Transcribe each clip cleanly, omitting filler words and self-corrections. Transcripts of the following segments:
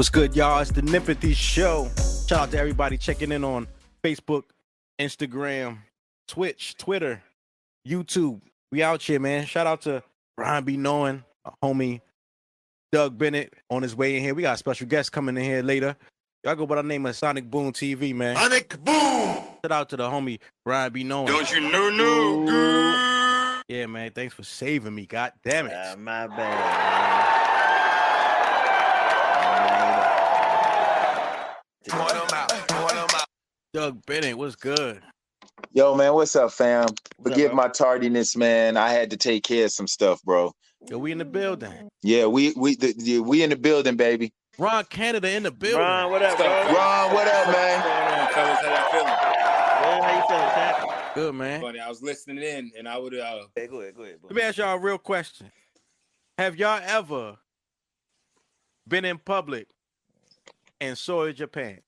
What's good, y'all? It's the Nempathy Show. Shout out to everybody checking in on Facebook, Instagram, Twitch, Twitter, YouTube. We out here, man. Shout out to Brian B. Knowing, homie Doug Bennett on his way in here. We got a special guest coming in here later. Y'all go by the name of Sonic Boom TV, man. Sonic Boom! Shout out to the homie Brian B. Knowing. Don't you know? Yeah, man. Thanks for saving me. God damn it. My bad. Doug Bennett, what's good? Yo, man, what's up, fam? Forgive my tardiness, man. I had to take care of some stuff, bro. Yo, we in the building. Yeah, we in the building, baby. Ron Canada in the building. Ron, what up, bro? Ron, what up, man? What's going on, fellas? How y'all feeling? Good, how you feeling, Pat? Good, man. Funny, I was listening in, and I would. Hey, go ahead, bro. Let me ask y'all a real question. Have y'all ever been in public and soiled your pants?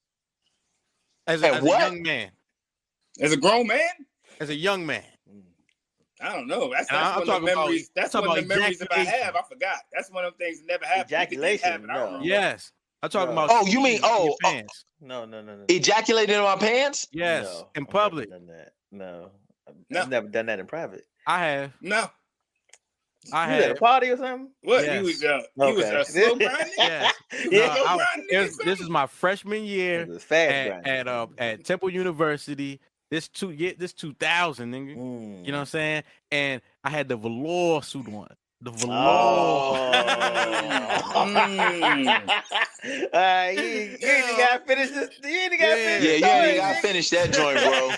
As a young man. As a grown man? As a young man. I don't know. That's I'm one of the talking about- memories. That's I'm one of the talking memories about that I have. I forgot. That's one of the things that never happened. Ejaculation, I don't know. Yes. I'm talking No. about. Oh, you mean your pants? No. ejaculated in my pants? Yes, No, in I've public. never done that. No. No. I've never done that in private. I have. No. I You at a have. party or something? What? Yes. He was a Okay. slow grinding? Yes. Yeah. No, grinding this is my freshman year It was fast at Temple University. This 2000, nigga. You know what I'm saying? And I had the velour suit on. The velour. You ain't gotta finish this. You ain't gotta finish Yeah, this you story, ain't gotta nigga. finish that joint, bro.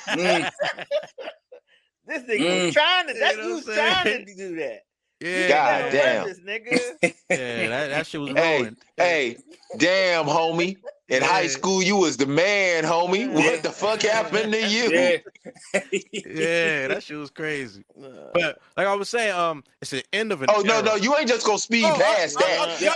This nigga was trying to. That's You know you what was I'm trying saying? to do that. Yeah. God damn. Purpose, nigga. Yeah, that shit was Hey, rolling. hey, damn, homie. In Yeah. high school, you was the man, homie. Yeah. What the fuck happened to you? Yeah. Yeah, that shit was crazy. But like I was saying, it's the end of an Oh, no, era. no, you ain't just gonna speed past that. yeah, This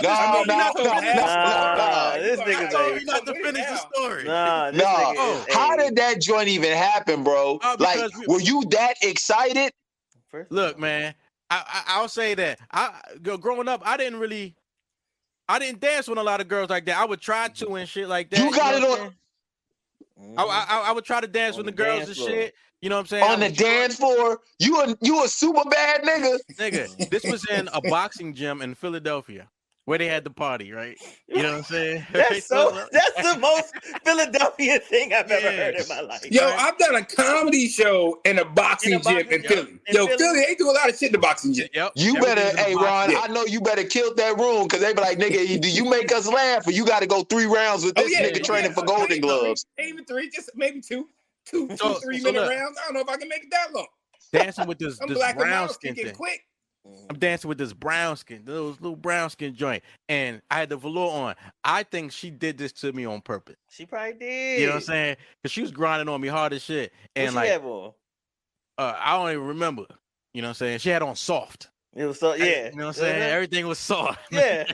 nigga I told you not to finish the story. Nah, this No, nigga is how did that joint even happen, bro? Like, because were you that excited? Look, man, I'll say that. Growing up, I didn't dance with a lot of girls like that. I would try to and shit like that. You got know it what on I would try to dance On with the the girls dance and floor. shit. You know what I'm saying? on the dance floor. You a super bad nigga. Nigga, this was in a boxing gym in Philadelphia where they had the party, right? You know what I'm saying? That's the most Philadelphia thing I've ever heard in my life. Yo, I've done a comedy show in a boxing gym in Philly. Yo, Philly, they do a lot of shit in the boxing gym. Yep. You Everything's better, in the hey box. Ron, Yeah. I know you better kill that room because they be like, nigga, do you make us laugh or you got to go 3 rounds with this nigga training for Golden Gloves? Ain't even 3, just maybe 2, 3 So minute look. rounds. I don't know if I can make it that long. Dancing with this I'm black and brown mild, skin kicking thing. quick. I'm dancing with this brown skin, those little brown skin joint, and I had the velour on. I think she did this to me on purpose. She probably did. You know what I'm saying? Because she was grinding on me hard as shit, and What she like have on? I don't even remember. You know what I'm saying? She had on soft. It was so yeah. You know what I'm saying? Everything was soft. Yeah.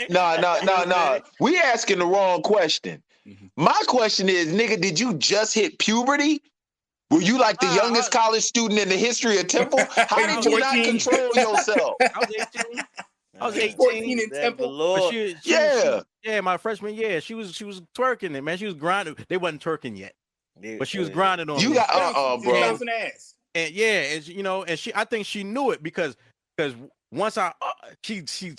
No. We asking the wrong question. Mhm. My question is, nigga, did you just hit puberty? Were you like the youngest college student in the history of Temple? How did you not 14. control yourself? I was 18. I was 18. 14 in That Temple. But velour. yeah, my freshman year, she was twerking it, man. She was grinding. They wasn't twerking yet, but she was grinding on You me. got Just bro. bouncing ass. And yeah, and you know, and I think she knew it because once she And she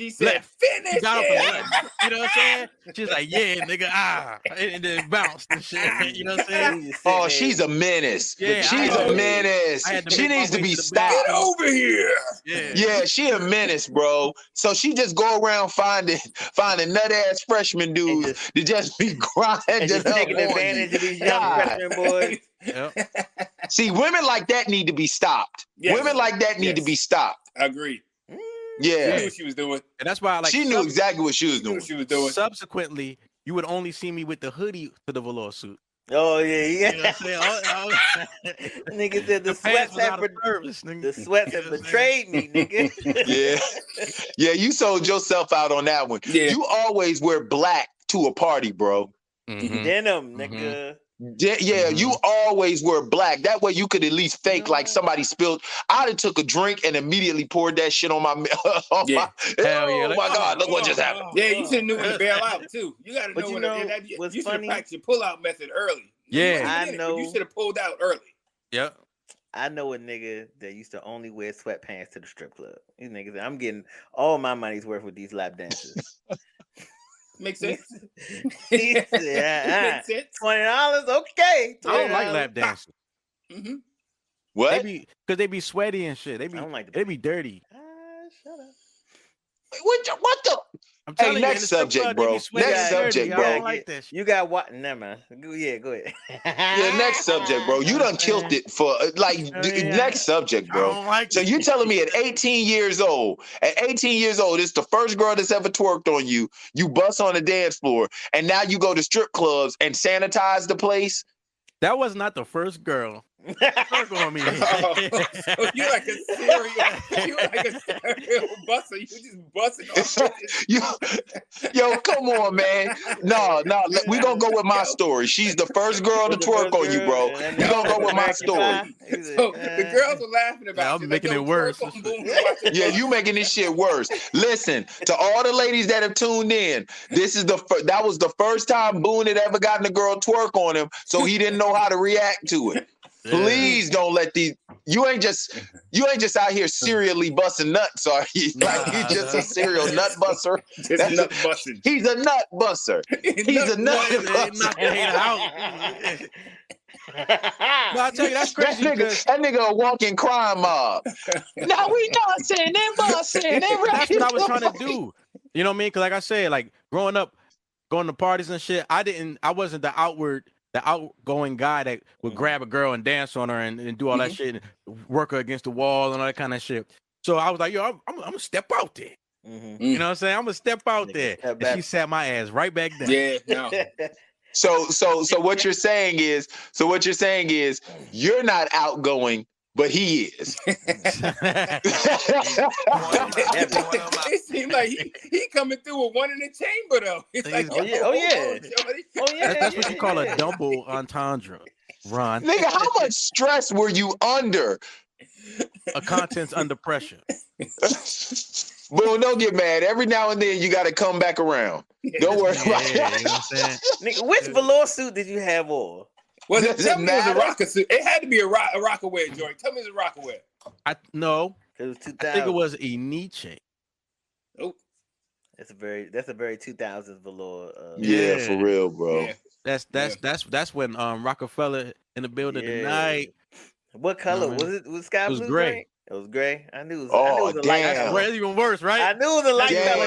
said, left. finish She got up and it. left. You know what I'm saying? She's like, yeah, nigga, and then bounced and shit. You know what I'm saying? Oh, she's a menace. Yeah, She's I a had- menace. I had to She make my needs to way be to the back. Get stopped. over here. Yeah. Yeah, she a menace, bro. So she just go around finding nut ass freshman dudes to just be grinding And just up taking on advantage you. of these young God. freshman boys. Yep. See, women like that need to be stopped. Yes. Women like that need to Yes. be stopped. Agreed. She Yeah. knew what she was doing. And that's why I like She knew exactly what she was She knew doing. what she was doing. subsequently, you would only see me with the hoodie to the velour suit. Oh yeah, You know what I'm saying? Nigga said the pants sweats was have out of service, nigga. the sweats have You know what I'm saying? betrayed me, nigga. Yeah. Yeah, you sold yourself out on that one. Yeah. You always wear black to a party, bro. Mhm. Denim, Mhm. nigga. Yeah, you always were black. That way you could at least fake like somebody spilled. I'd have took a drink and immediately poured that shit on my. Yeah. Hell yeah, Oh like, my God! Look what just happened. Yeah, you should have knew when to bail out too. You got to But know you when. know You what's should have funny? practiced your pull-out method early. Yeah. I know. You should have pulled out early. Yep. I know a nigga that used to only wear sweatpants to the strip club. These niggas, I'm getting all my money's worth with these lap dances. Makes sense. He said, Makes sense. $20, okay. I don't like $20. lap dancing. Mm-hmm. What? Because they be sweaty and shit. They don't like the- they be dirty. Shut up. What the? I'm Hey, telling you, in next the strip subject, club, they bro. be sweaty Next and dirty. subject, I bro. don't like that shit. You got what? Never mind. Yeah, go ahead. Yeah, next subject, bro. You done killed it for next subject, I bro. don't like So it. you telling me at 18 years old, it's the first girl that's ever twerked on you. You bust on the dance floor, and now you go to strip clubs and sanitize the place. That was not the first girl. Work on me. Oh, so you like a serial buster. You just busting off. Yo, come on, man. No, we gonna go with my story. She's the first girl to twerk on you, bro. We gonna go with my story. So the girls are laughing about Yeah, I'm you. making it worse. Yeah, you making this shit worse. Listen, to all the ladies that have tuned in, that was the first time Boone had ever gotten a girl twerk on him, so he didn't know how to react to it. Yeah. Please don't let these. You ain't just out here serially busting nuts, are you? Like you just a serial nut buster. Just nut busting. He's a nut buster. He's a nut They buster. knock the hater out. No, I tell you, that's crazy. That nigga a walking crime mob. No, we busting and busting and That's what I was trying to do. You know what I mean? Because like I said, like growing up, going to parties and shit, I wasn't the outgoing guy that would grab a girl and dance on her and do all that shit and work her against the wall and all that kind of shit. So I was like, yo, I'm gonna step out there. You know what I'm saying? I'm gonna step out there. And she sat my ass right back down. Yeah, no. So what you're saying is you're not outgoing, but he is. It seemed like he coming through with one in the chamber though. It's like, oh yeah. That's what you call a double entendre, Ron. Nigga, how much stress were you under? A content's under pressure. Boom, don't get mad. Every now and then you got to come back around. Don't worry about it. You know what I'm saying? Nigga, which velour suit did you have on? Was it? Does Tell it me it was a matter? rocker suit. It had to be a Rockaway joint. Tell me it's a Rockaway. No, It was I 2000. think it was a Nietzsche. Oh, That's a very 2000s velour. Yeah, for real, bro. yeah. That's when Rockefeller in the building Yeah. tonight. What color man. was it? Was sky It was blue? gray. Joint? It was gray. I knew it was. Oh, I knew it was a light damn. color. Well, it's even worse, right? I knew it was a light Damn. color.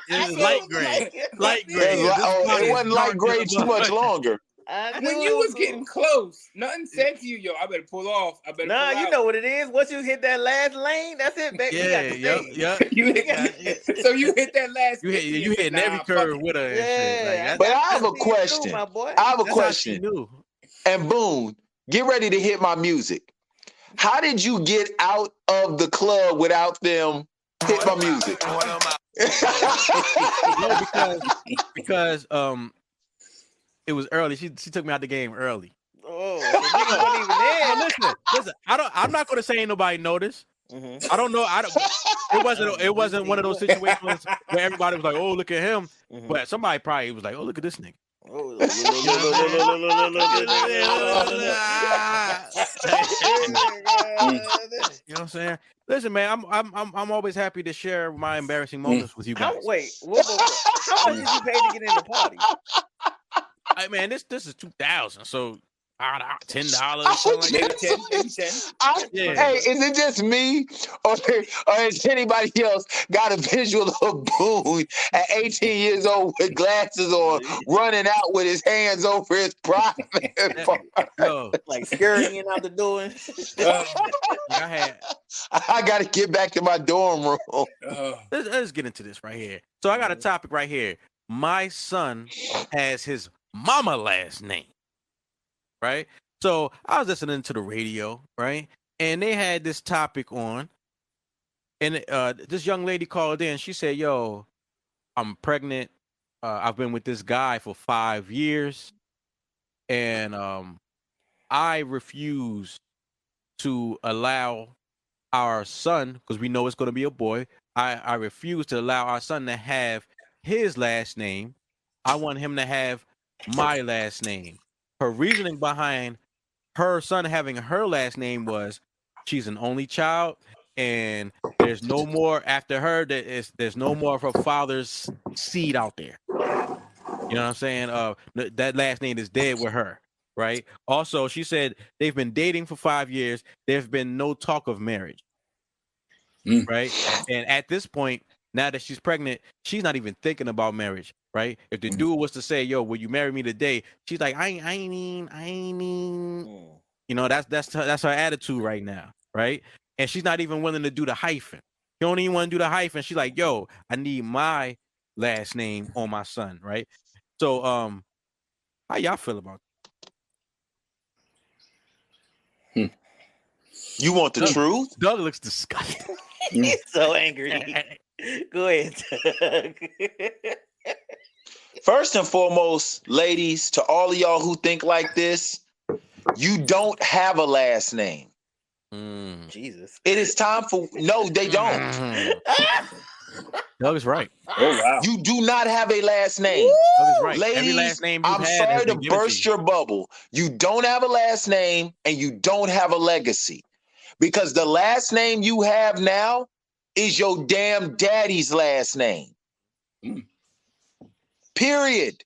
It was light gray. Light It, gray. it wasn't light gray too much longer. I knew When it you was getting close, nothing said to you, yo, I better pull off. I better Nah, pull you out. know what it is. Once you hit that last lane, that's it, baby. Yeah. You hit, so you hit that last. You 50 and hitting said, every nah, curve fuck with her. And Yeah. shit. Like, But I have a see it through, question. my boy. I have a that's how she question. knew. And Boone, get ready to hit my music. How did you get out of the club without them hit my music? No, because it was early. She took me out the game early. Oh, the nigga wasn't even there. No, listen. I'm not gonna say ain't nobody noticed. Mhm. I don't know. It wasn't one of those situations where everybody was like, "Oh, look at him," Mhm. but somebody probably was like, "Oh, look at this nigga." Oh, You know what I'm saying? Listen, man, I'm always happy to share my embarrassing moments with you guys. Wait, how much did you pay to get in the party? Hey, man, this is 2000, so $10. Maybe 10, maybe 10. Yeah. Hey, is it just me, or has anybody else got a visual of Boone at 18 years old with glasses on, running out with his hands over his private part? Yo, Like scurrying out the door. I got to get back to my dorm room. let's get into this right here. So I got a topic right here. My son has his mama last name, right? So I was listening to the radio, right? And they had this topic on. And this young lady called in. She said, yo, I'm pregnant. I've been with this guy for 5 years. and I refuse to allow our son, because we know it's going to be a boy. I refuse to allow our son to have his last name. I want him to have my last name. Her reasoning behind her son having her last name was she's an only child, and there's no more after her. There's no more of her father's seed out there. You know what I'm saying? That last name is dead with her, right? Also, she said they've been dating for 5 years. There's been no talk of marriage, right? And at this point, now that she's pregnant, she's not even thinking about marriage, right? If the dude was to say, "Yo, will you marry me today?" She's like, "I ain't mean." You know, that's her attitude right now, right? And she's not even willing to do the hyphen. She don't even want to do the hyphen. She's like, "Yo, I need my last name on my son," right? So, how y'all feel about it? You want the truth? Doug looks disgusted. He's so angry. Go ahead, Doug. First and foremost, ladies, to all of y'all who think like this, you don't have a last name. Jesus. It is time for no, they don't. Doug is right. Oh wow. You do not have a last name. Doug is right. Ladies, every last name I'm sorry to burst your bubble. You don't have a last name and you don't have a legacy. Because the last name you have now is your damn daddy's last name. Period.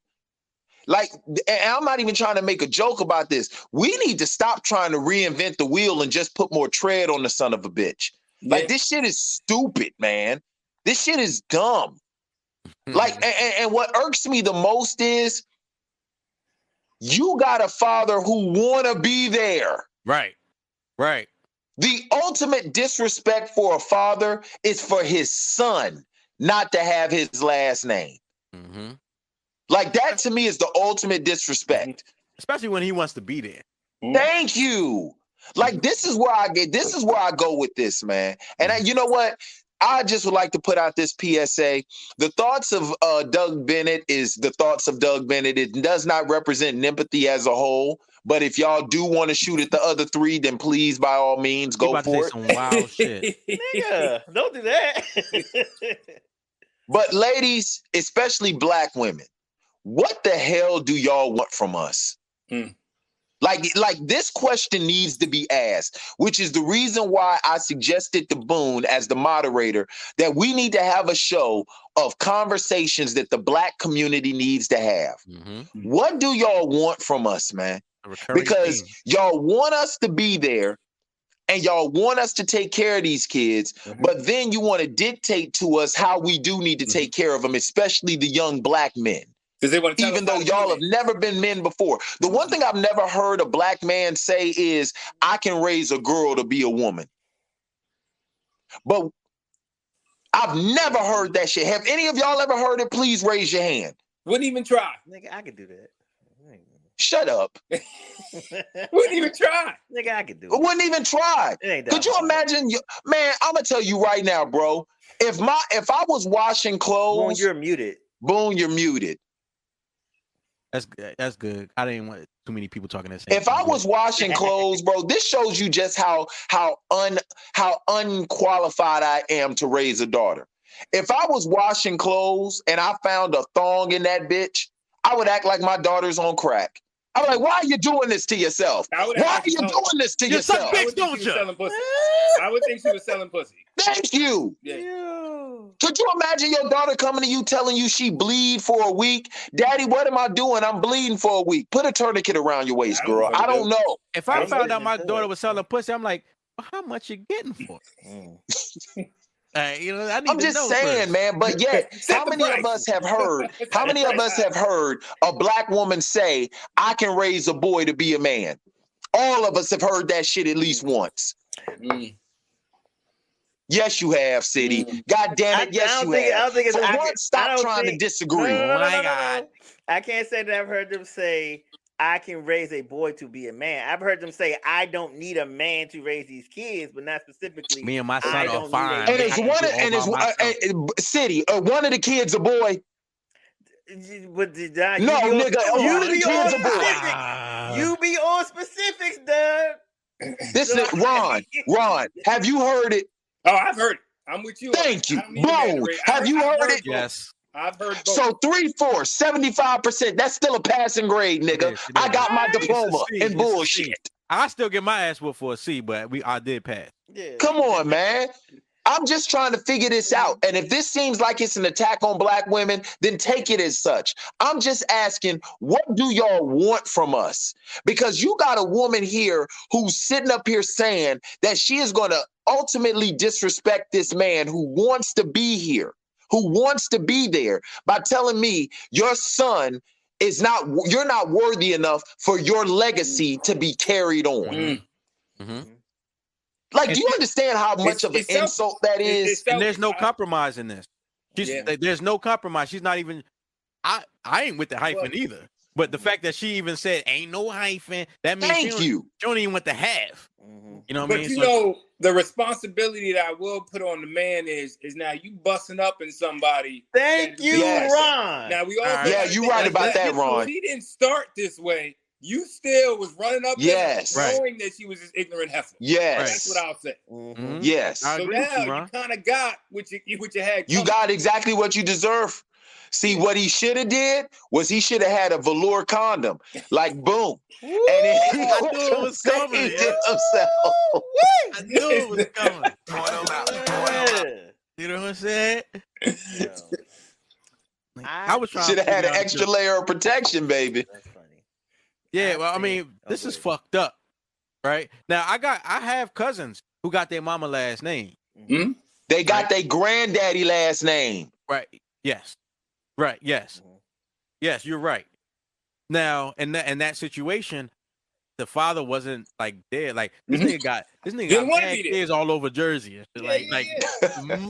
Like, and I'm not even trying to make a joke about this. We need to stop trying to reinvent the wheel and just put more tread on the son of a bitch. Yeah. Like, this shit is stupid, man. This shit is dumb. Like, and what irks me the most is you got a father who want to be there. Right. Right. The ultimate disrespect for a father is for his son not to have his last name. Mm-hmm. Like, that to me is the ultimate disrespect. Especially when he wants to be there. Thank you. Like, this is where I go with this, man. And you know what? I just would like to put out this PSA. The thoughts of Doug Bennett is the thoughts of Doug Bennett. It does not represent Nempathy as a whole. But if y'all do want to shoot at the other three, then please, by all means, go for it. Some wild shit. Nigga, don't do that. But ladies, especially black women, what the hell do y'all want from us? Like this question needs to be asked, which is the reason why I suggested to Boone as the moderator that we need to have a show of conversations that the black community needs to have. What do y'all want from us, man? Because y'all want us to be there and y'all want us to take care of these kids, but then you want to dictate to us how we do need to take care of them, especially the young black men. Even though y'all have never been men before. The one thing I've never heard a black man say is, I can raise a girl to be a woman. But I've never heard that shit. Have any of y'all ever heard it? Please raise your hand. Wouldn't even try. Nigga, I could do that. Shut up. Wouldn't even try. Nigga, I could do it. Wouldn't even try. Could you imagine? Man, I'm going to tell you right now, bro. If I was washing clothes. Boone, you're muted. Boone, you're muted. That's good. I didn't want too many people talking the same. If I was washing clothes, bro, this shows you just how unqualified I am to raise a daughter. If I was washing clothes and I found a thong in that bitch, I would act like my daughter's on crack. I'm like, why are you doing this to yourself? Why are you doing this to yourself? Bitch, don't you? I would think she was selling pussy. Thank you. Yeah. Could you imagine your daughter coming to you telling you she bleed for a week? Daddy, what am I doing? I'm bleeding for a week. Put a tourniquet around your waist, girl. I don't know. If I found out my daughter was selling pussy, I'm like, well, how much you getting for? You know, I'm just saying, man. But yet, how many of us have heard? How many of us have heard a black woman say, "I can raise a boy to be a man"? All of us have heard that shit at least once. Yes, you have, City. God damn it, yes, you have. Stop trying to disagree. No. I can't say that I've heard them say, I can raise a boy to be a man. I've heard them say, I don't need a man to raise these kids, but not specifically. Me and my son are fine. And City, one of the kids a boy. But no, nigga, one of the kids a boy. You be on specifics, Doug. This is Ron. Have you heard it? Oh, I've heard it. I'm with you. Thank you. I don't need a man to Boom. raise- Have you heard it? both. Yes. I've heard both. So 3/4, 75%. That's still a passing grade, nigga. It is. I got my It's a diploma C. in It's a bullshit. C. I still get my ass whooped for a C, but I did pass. Yeah. Come on, man. I'm just trying to figure this out. And if this seems like it's an attack on black women, then take it as such. I'm just asking, what do y'all want from us? Because you got a woman here who's sitting up here saying that she is going to ultimately disrespect this man who wants to be here, who wants to be there, by telling me your son is not, you're not worthy enough for your legacy to be carried on. Mm-hmm. Like, do you understand how much of an insult that is? And there's no compromise in this. There's no compromise. She's not even. I ain't with the hyphen either. But the fact that she even said ain't no hyphen, that means she don't even want the half. You know what I mean? But you know, the responsibility that I will put on the man is now you busting up in somebody. Thank you, Ron. Now we all you right about that, Ron. She didn't start this way. You still was running up there knowing that she was this ignorant heifer. Yes. That's what I'll say. Yes. So now you kind of got what you had. You got exactly what you deserve. See, what he should have did was he should have had a velour condom. Like, boom. And then he I knew it was coming. He did himself. I knew it was coming. You know what I'm saying? I was trying. Should have had an extra layer of protection, baby. That's funny. Yeah, well, I mean, this is fucked up, right? Now, I have cousins who got their mama last name. Mm-hmm. They got their granddaddy last name. Right. Yes. Right. Yes. Yes, you're right. Now, in that situation, the father wasn't like dead. Like this nigga got mad kids all over Jersey and shit.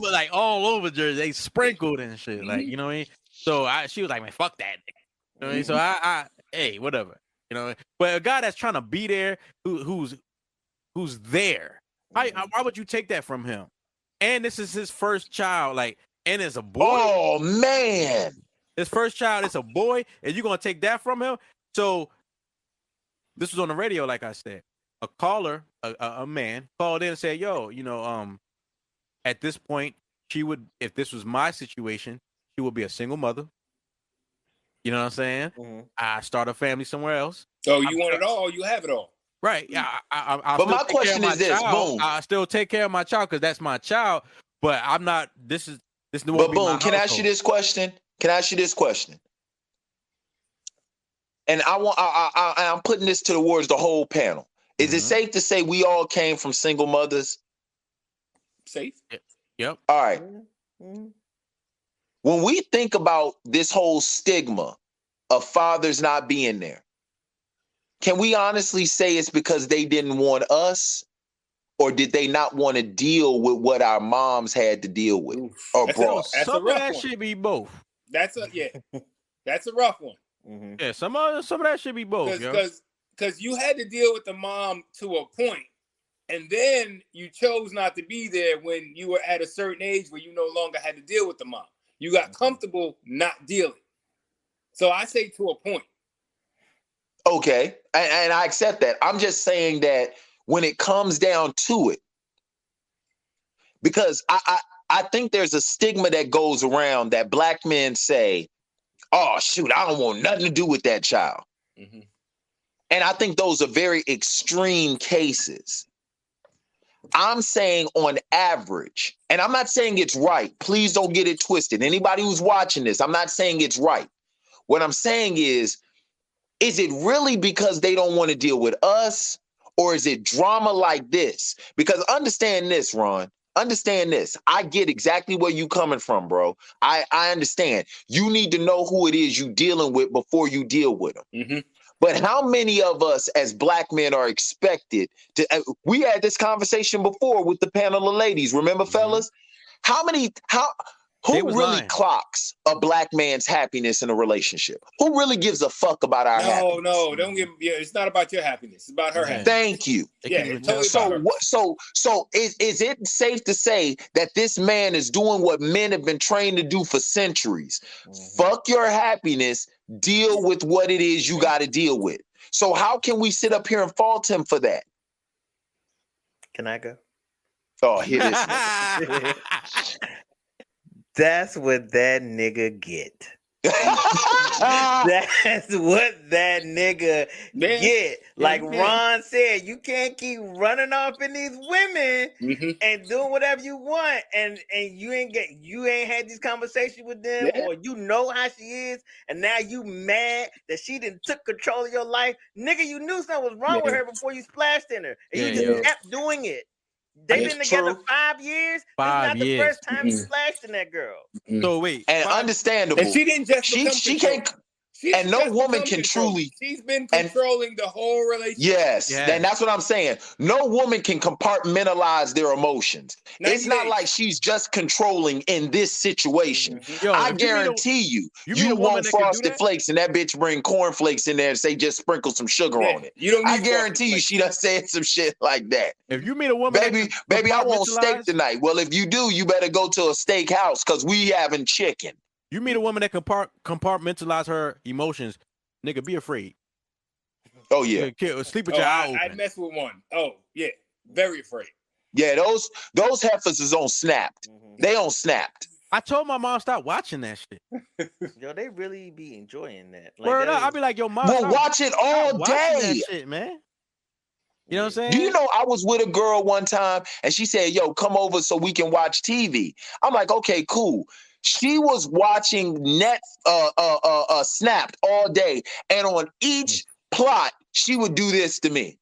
Like all over Jersey. They sprinkled and shit. Like, you know what I mean? So she was like, man, fuck that nigga. You know what I mean? So I hey, whatever. You know, but a guy that's trying to be there, who's there, why would you take that from him? And this is his first child, like, and it's a boy. Oh man, his first child is a boy, and you're gonna take that from him? So this was on the radio, like I said. A caller, a man, called in and said, "Yo, you know, at this point, she would, if this was my situation, she would be a single mother. You know what I'm saying? I start a family somewhere else. So you want it all, you have it all. Right. Yeah. But my question is this, boom. I still take care of my child because that's my child, but I'm not, this won't but be boom, my can I ask you this question? And I'm putting this towards the whole panel. Is it safe to say we all came from single mothers? Safe. Yep. All right. When we think about this whole stigma of fathers not being there, can we honestly say it's because they didn't want us, or did they not want to deal with what our moms had to deal with? Or brought? Some of that should be both. That's a rough one. Yeah, some of that should be both. Because you had to deal with the mom to a point, and then you chose not to be there when you were at a certain age where you no longer had to deal with the mom. You got comfortable not dealing. So I say to a point. Okay, and I accept that. I'm just saying that when it comes down to it, because I think there's a stigma that goes around that black men say, oh, shoot, I don't want nothing to do with that child. And I think those are very extreme cases. I'm saying on average, and I'm not saying it's right. Please don't get it twisted. Anybody who's watching this, I'm not saying it's right. What I'm saying is it really because they don't want to deal with us, or is it drama like this? Because understand this, Ron. Understand this. I get exactly where you coming from, bro. I understand. You need to know who it is you dealing with before you deal with them. But how many of us as black men are expected to, we had this conversation before with the panel of ladies. Remember, fellas? Who really clocks a black man's happiness in a relationship? Who really gives a fuck about our happiness? No, don't give. Yeah, it's not about your happiness. It's about her happiness. Thank you. Yeah. Totally So is it safe to say that this man is doing what men have been trained to do for centuries? Fuck your happiness. Deal with what it is you got to deal with. So how can we sit up here and fault him for that? Can I go? Oh, here this nigga. That's what that nigga get. That's what that nigga get. Like Ron said, you can't keep running off in these women and doing whatever you want, and you ain't had these conversations with them, or you know how she is, and now you mad that she didn't took control of your life. Nigga, you knew something was wrong with her before you splashed in her, and you just kept doing it. They've been together 5 years. This is not the first time you splashed in that girl. So wait, and understandable. And she didn't just she can't. And no woman can truly. She's been controlling the whole relationship. Yes, and that's what I'm saying. No woman can compartmentalize their emotions. It's not like she's just controlling in this situation. Yo, I guarantee you want Frosted Flakes, and that bitch bring cornflakes in there and say just sprinkle some sugar on it. You don't. I guarantee you she done said some shit like that. If you meet a woman, baby, I want steak tonight. Well, if you do, you better go to a steakhouse because we having chicken. You meet a woman that compartmentalize her emotions, nigga, be afraid. Oh yeah, sleep with your eye open. I'd mess with one. Oh yeah, very afraid. Yeah, those heifers is on Snapped. They on Snapped. I told my mom stop watching that shit. Yo, they really be enjoying that. Like, Word up, I'll be like, yo, mom, we'll watch it all day. That shit, man. You know what I'm saying? Do you know I was with a girl one time and she said, yo, come over so we can watch TV. I'm like, okay, cool. She was watching Snapped all day, and on each plot, she would do this to me.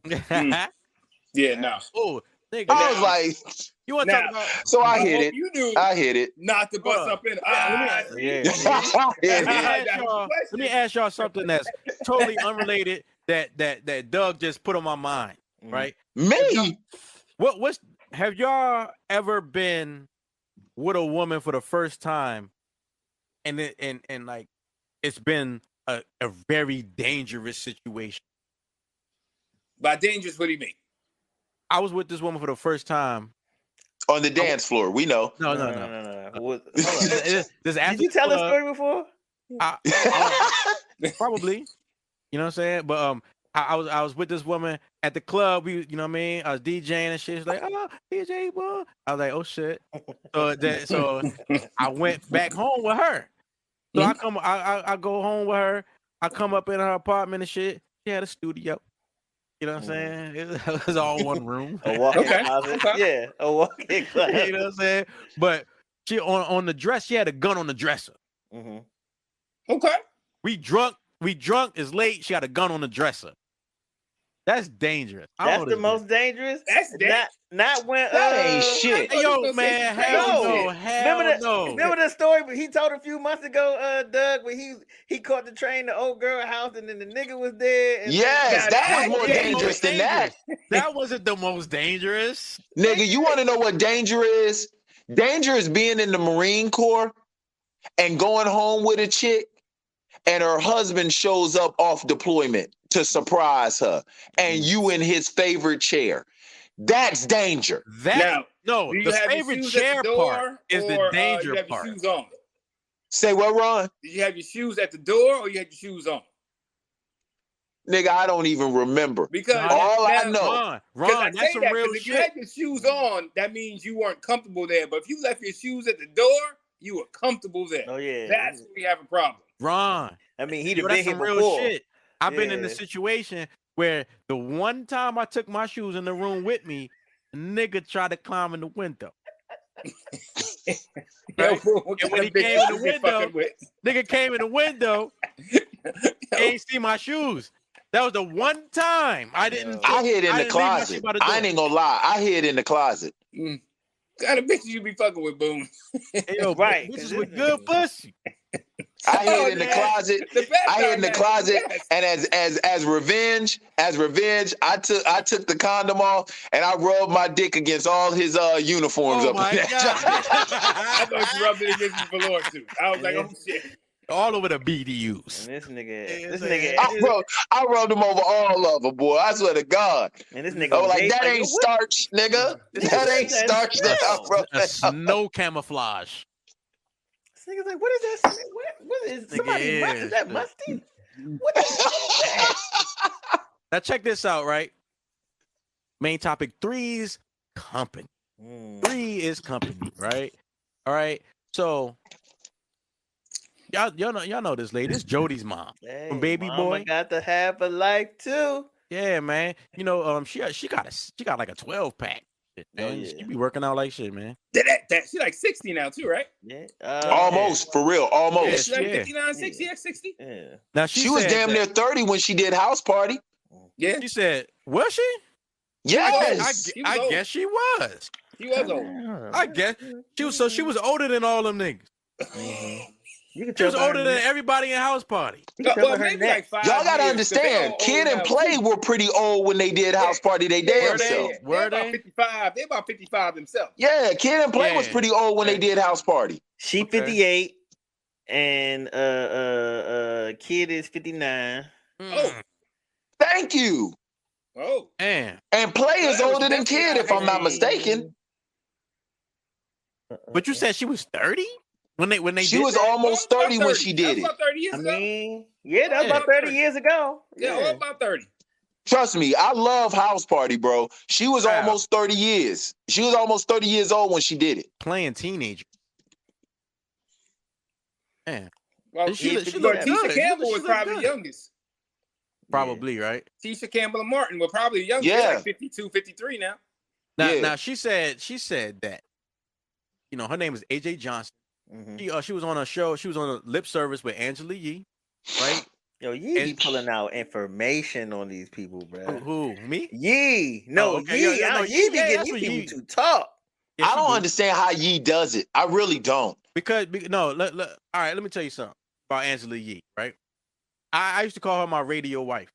Yeah, no. Oh, nigga, I was like, you want to talk about? So I hit it. You knew I hit it. not to bust up in. Let me ask y'all something that's totally unrelated that Doug just put on my mind. Right? Me? What's have y'all ever been with a woman for the first time, and like it's been a very dangerous situation? By dangerous, what do you mean? I was with this woman for the first time on the dance floor. We know. No. Did you tell this story before? Probably. You know what I'm saying? But I was with this woman at the club. You know what I mean? I was DJing and shit. She's like, oh, DJ, boy. I was like, oh shit. So I went back home with her. So I go home with her. I come up in her apartment and shit. She had a studio. You know what I'm saying? It was all one room. A walk-in closet. Yeah, a walk-in closet. You know what I'm saying? But she on the dress, she had a gun on the dresser. Okay. We drunk. It's late. She got a gun on the dresser. That's dangerous. That's the most dangerous. That's not when that ain't shit. Hey, yo, man, hell no. Remember the story he told a few months ago, Doug, when he caught the train to old girl house and then the nigga was there. And yes, that was more dangerous than that. That wasn't the most dangerous. Nigga, you want to know what danger is? Danger is being in the Marine Corps and going home with a chick, and her husband shows up off deployment to surprise her, and you in his favorite chair. That's danger. The favorite chair part is the danger you have part. Your shoes on? Say what, Ron? Did you have your shoes at the door or you had your shoes on? Nigga, I don't even remember. Because I know. Ron, that's some real shit. If you had your shoes on, that means you weren't comfortable there. But if you left your shoes at the door, you were comfortable there. Oh yeah, that's where we have a problem. Ron, I mean, he'd have been here real before. Shit. I've been in the situation where the one time I took my shoes in the room with me, a nigga tried to climb in the window. Right? And when he came in the window, nigga came in the window, ain't see my shoes. That was the one time I didn't. I hid in the closet. I ain't gonna lie. I hid in the closet. Kind of bitches you be fucking with, Boom. Hey, yo, right. Bitches with good pussy. I hid in the closet. I hid in the closet, and as revenge, I took the condom off and I rubbed my dick against all his uniforms up in there. I thought you rubbed it against his velour suit. I was like, oh shit. All over the BDUs. And this nigga. I rubbed them over all of them, boy. I swear to God. And this nigga. I was like, that ain't starch, nigga. That ain't starch. No camouflage. This nigga's like, what is that? What is somebody? Is that musty? What the fuck is that? Now check this out, right? Main topic: three's company. Three is company, right? All right. So y'all know this lady. It's Jody's mom Hey, from Baby mama Boy. got to have a life too. Yeah, man. You know, she got like a 12-pack. Man, yeah. she be working out like shit, man. She's like 60 now too, right? Yeah. Almost, for real, Yeah, almost. she's like Yeah. 59, 60, yeah, 60. Yeah. Now She was said damn near 30 when she did House Party. Yeah. She said, was she? Yes. I guess she was. She was old. I guess she was. So she was older than all them niggas. You can She was older than everybody in House Party. Well, maybe like 5 Y'all gotta years, understand, 'cause they all Kid old and now, Play too. were pretty old when they did House Party. They damn Were they? self. Were They're they? about 55. They're about 55 themselves. Yeah, Kid and Play was Yeah. pretty old when they did House Party. She Okay. 58 and Kid is 59. Oh. Thank you. Oh. Man. And Play Well, is that was older than definitely Kid, not if I'm not high mistaken. But you said she was 30 when they She did was that? almost 30 when she That did was it. about 30 years I ago. mean, yeah, that was Yeah. about 30 years ago. Yeah, all about 30. Trust me, I love House Party, bro. She was Wow. almost 30 years. She was almost 30 years old when she did it. Playing teenager. Man. Well, She but looked Tisha good. Campbell She was looked probably good. the youngest. Probably, right? Tisha Campbell and Martin were probably the youngest. Yeah. They're like 52, 53 now. Now she said that, you know, her name is AJ Johnson. She was on a show. She was on a lip service with Angela Yee, right? Yo, Yee be pulling out information on these people, bro. Who? Me? Yee. No, Oh, okay. Yee. Yeah, no, Yee be yeah, getting that's these what people Yee- to talk. Yeah, I she don't do. understand how Yee does it. I really don't. Because no, all right. Let me tell you something about Angela Yee, right? I used to call her my radio wife,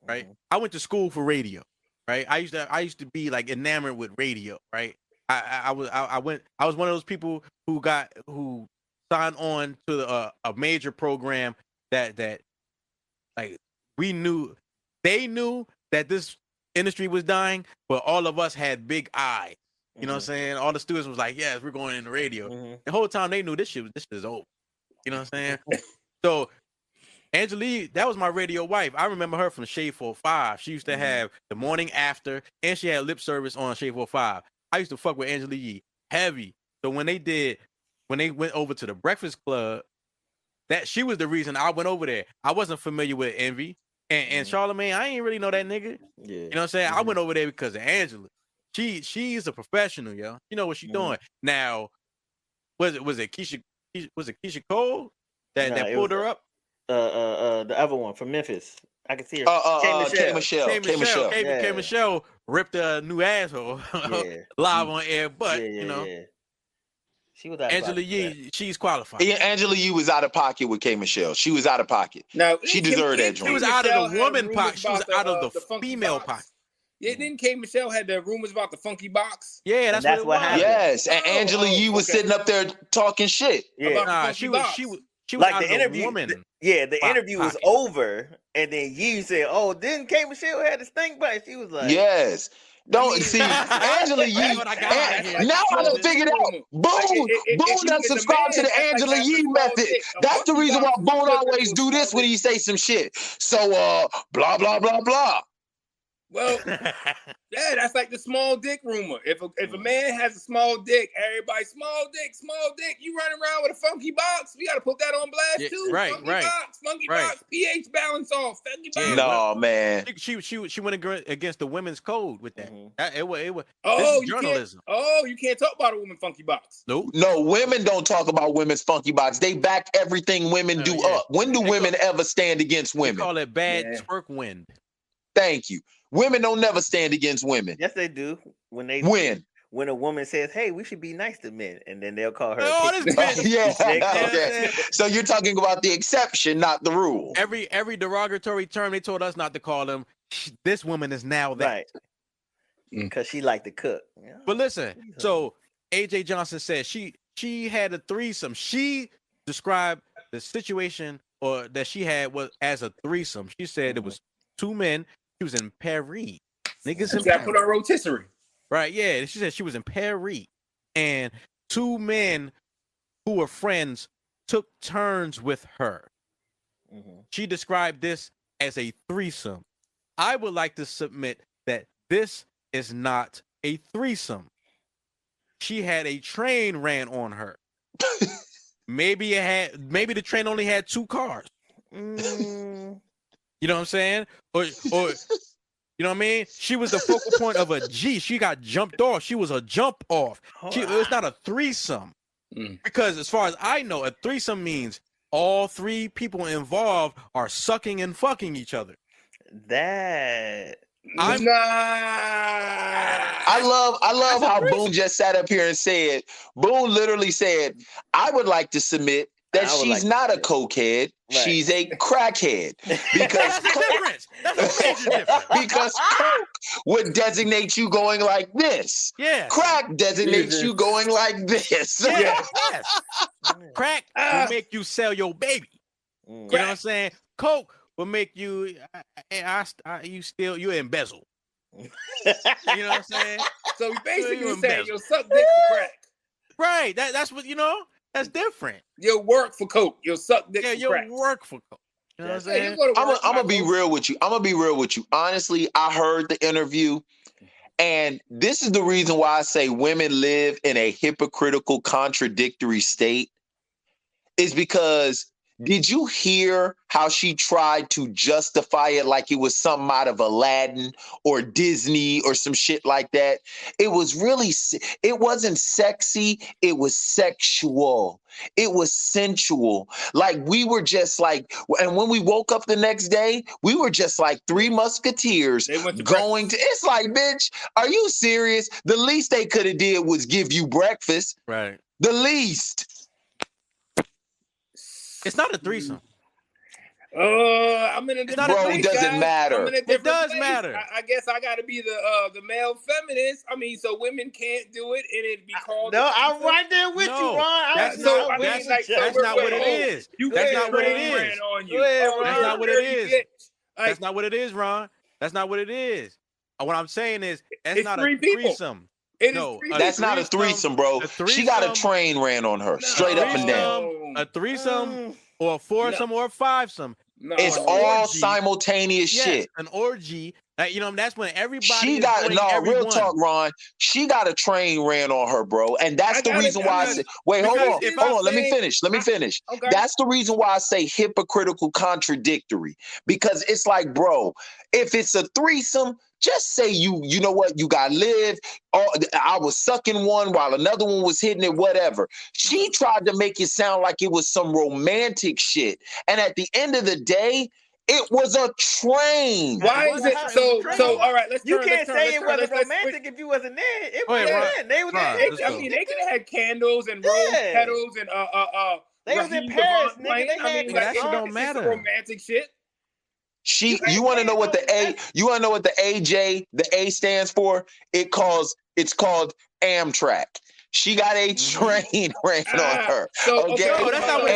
right? I went to school for radio, right? I used to be like enamored with radio, right? I was one of those people who signed on to a major program that like they knew that this industry was dying, but all of us had big eyes. You know what I'm saying? All the students was like, yes, we're going into radio. The whole time they knew this shit is over. You know what I'm saying? So Angela Yee, that was my radio wife. I remember her from Shade 45. She used to have the morning after, and she had lip service on Shade 45. I used to fuck with Angela Yee heavy. So when they went over to the Breakfast Club, that she was the reason I went over there. I wasn't familiar with Envy and Charlamagne. I ain't really know that nigga. Yeah. You know what I'm saying? I went over there because of Angela. She's a professional, yo. You know what she's doing. Now, was it Keisha Cole that pulled her up? The other one from Memphis. I can see her. K. Michelle. K. Michelle ripped a new asshole live on air, but you know. Yeah. She was out Angela Yee, she's qualified. Yeah, Angela Yee was out of pocket with K. Michelle. She was out of pocket. Now She deserved that She joint. was out of the woman pocket. She was out of the female pocket. Yeah, didn't K. Michelle had the rumors about the funky box? Yeah, that's what happened. Yes, and Angela Yee was sitting up there talking shit. Yeah. Nah, she was like out the of the interview. woman. The interview was over, and then Yee said, "Oh, didn't K. Michelle had the stink bite?" She was like, Yes. Don't see Angela Yee. Now I done figured out. Boone done subscribe to the Angela Yee method. That's the reason why Boone always do this when he say some shit. So blah blah blah blah. Well, yeah, that's like the small dick rumor. If a man has a small dick, everybody small dick. You run around with a funky box, we got to put that on blast too. Funky box, pH balance off. Funky box. No, man. She went against the women's code with that. It was journalism. You can't talk about a woman funky box. Nope. No, women don't talk about women's funky box. They back everything women do up. When do women ever stand against women? We call it bad twerk wind. Thank you. Women don't never stand against women. Yes, they do. When a woman says, "Hey, we should be nice to men," and then they'll call her. This bitch. Okay. So you're talking about the exception, not the rule. Every derogatory term they told us not to call them. This woman is now that. Right. Because she liked to cook. Yeah. But listen, so AJ Johnson said she had a threesome. She described the situation or that she had was as a threesome. She said it was two men. She was in Paris. Niggas in Paris. Put on rotisserie. Right, yeah. She said she was in Paris. And two men who were friends took turns with her. She described this as a threesome. I would like to submit that this is not a threesome. She had a train ran on her. Maybe the train only had 2 cars. You know what I'm saying? Or you know what I mean? She was the focal point of a G. She got jumped off. She was a jump off. It's not a threesome. Because as far as I know, a threesome means all 3 people involved are sucking and fucking each other. I love how Boone just sat up here and said, Boone literally said, I would like to submit that she's not a cokehead, she's a crackhead. Because That's a major difference. Because coke would designate you going like this. Yeah. Crack designates you going like this. Yes. Crack will make you sell your baby. You know what I'm saying? Coke will make you you embezzle. You know what I'm saying? So basically saying you'll suck dick for crack. Right. That's what that's different. You'll work for coke. You'll suck dick for crack. You'll work for coke. You know what I'm saying? I'm gonna be real with you. Honestly, I heard the interview, and this is the reason why I say women live in a hypocritical, contradictory state. Is because did you hear how she tried to justify it like it was something out of Aladdin or Disney or some shit like that? It wasn't sexy. It was sexual. It was sensual. Like we were just like, and when we woke up the next day, we were just like 3 musketeers going to, it's like, bitch, are you serious? The least they could have did was give you breakfast. Right. The least. It's not a threesome. I'm in a different place, it doesn't matter. It does matter. I guess I got to be the male feminist. I mean, so women can't do it, and it'd be called. No, I'm right there with you, Ron. That's not what it is. That's not what it is. That's not what it is. That's not what it is, Ron. That's not what it is. What I'm saying is that's not a threesome. That's not a threesome, bro. She got a train ran on her, straight up and down. A threesome or a foursome or a fivesome. It's all simultaneous shit. An orgy. That's when everybody. She got real talk, Ron. She got a train ran on her, bro, and that's the reason why I say. Wait, hold on. Let me finish. Okay. That's the reason why I say hypocritical, contradictory, because it's like, bro, if it's a threesome, just say you know what, you got live. I was sucking one while another one was hitting it, whatever. She tried to make it sound like it was some romantic shit, and at the end of the day, it was a train. Why is it so? All right, let's. You can't say it wasn't romantic if you wasn't there. It was there. They were there. I mean, they could have had candles and rose petals and They was in Paris, nigga. That shit don't matter. Romantic shit. You want to know what the A stands for? It's called Amtrak. She got a train ran on her. Okay, that's not what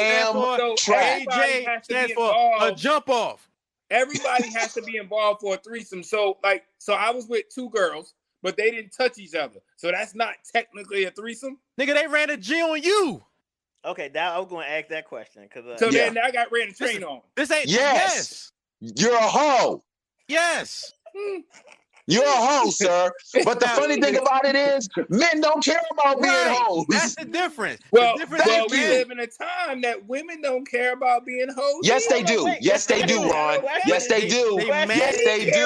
it stands for. AJ stands for a jump off. Everybody has to be involved for a threesome. So I was with 2 girls, but they didn't touch each other. So that's not technically a threesome. Nigga, they ran a G on you. Okay, now I'm going to ask that question then I got ran a train on. This ain't yes. You're a hoe. Yes. You're a hoe, sir. But the funny thing about it is, men don't care about being hoes. That's the difference. Well, we live in a time that women don't care about being hoes. Yes, they do. Yes, they do, Ron. Yes, they do. Yes, they do.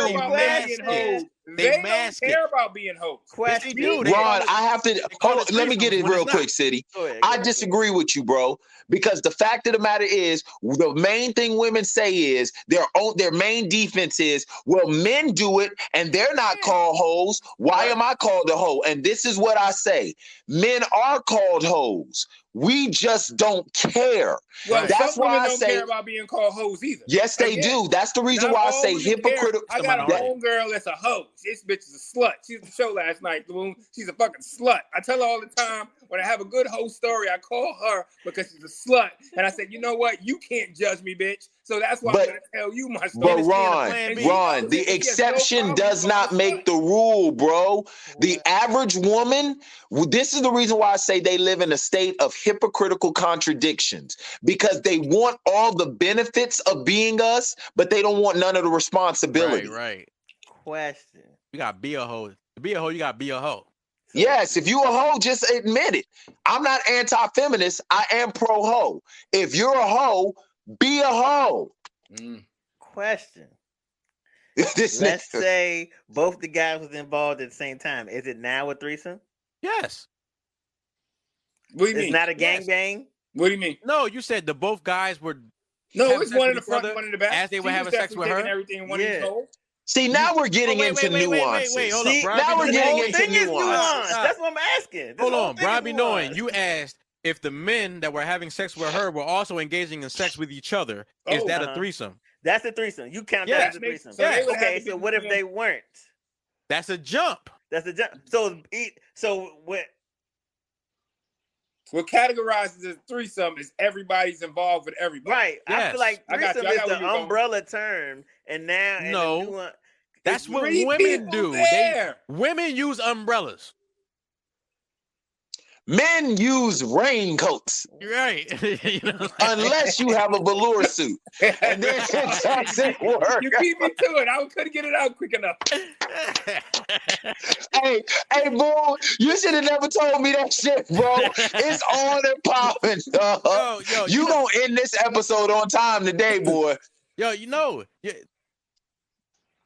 They don't care about being hoes. Ron, I have to hold on, let me get it real quick, City. I disagree with you, bro. Because the fact of the matter is, the main thing women say is their main defense is, well, men do it and they're not called hoes. Why am I called a hoe? And this is what I say: men are called hoes. We just don't care. Well, that's why I say don't care about being called hoes either. Yes, they do. That's the reason why I say hypocritical. I got a homegirl that's a hoe. This bitch is a slut. She was the show last night, Boone. She's a fucking slut. I tell her all the time, when I have a good whole story, I call her because she's a slut, and I said, you know what? You can't judge me, bitch. So that's why I'm gonna tell you my story. But Ron, the exception does not make the rule, bro. The average woman, this is the reason why I say they live in a state of hypocritical contradictions, because they want all the benefits of being us, but they don't want none of the responsibility. Right. Question. You gotta be a hoe. To be a hoe, you gotta be a hoe. Yes, if you a hoe, just admit it. I'm not anti-feminist. I am pro-hoe. If you're a hoe, be a hoe. Question. Let's say both the guys was involved at the same time. Is it now a threesome? Yes. What do you mean? It's not a gang? What do you mean? No, you said the both guys were. No, it's one in the front, one in the back. As they were having sex with her. Everything one in the See, now we're getting into nuances. Wait, hold See, on, now we're getting into nuances. That's what I'm asking. Hold on, Brian be knowing. You asked if the men that were having sex with her were also engaging in sex with each other. Is that a threesome? That's a threesome. You count that as a threesome. Okay, so what if they weren't? That's a jump. That's a jump. So what categorizes as threesome is everybody's involved with everybody. Right. Yes. I feel like threesome is the umbrella term, and now no, that's what women do. Women use umbrellas. Men use raincoats. Right. Unless you have a velour suit. And then it doesn't work. You beat me to it. I couldn't get it out quick enough. Hey, boy, you should have never told me that shit, bro. It's on and popping, dog. You gonna end this episode on time today, boy. Yo,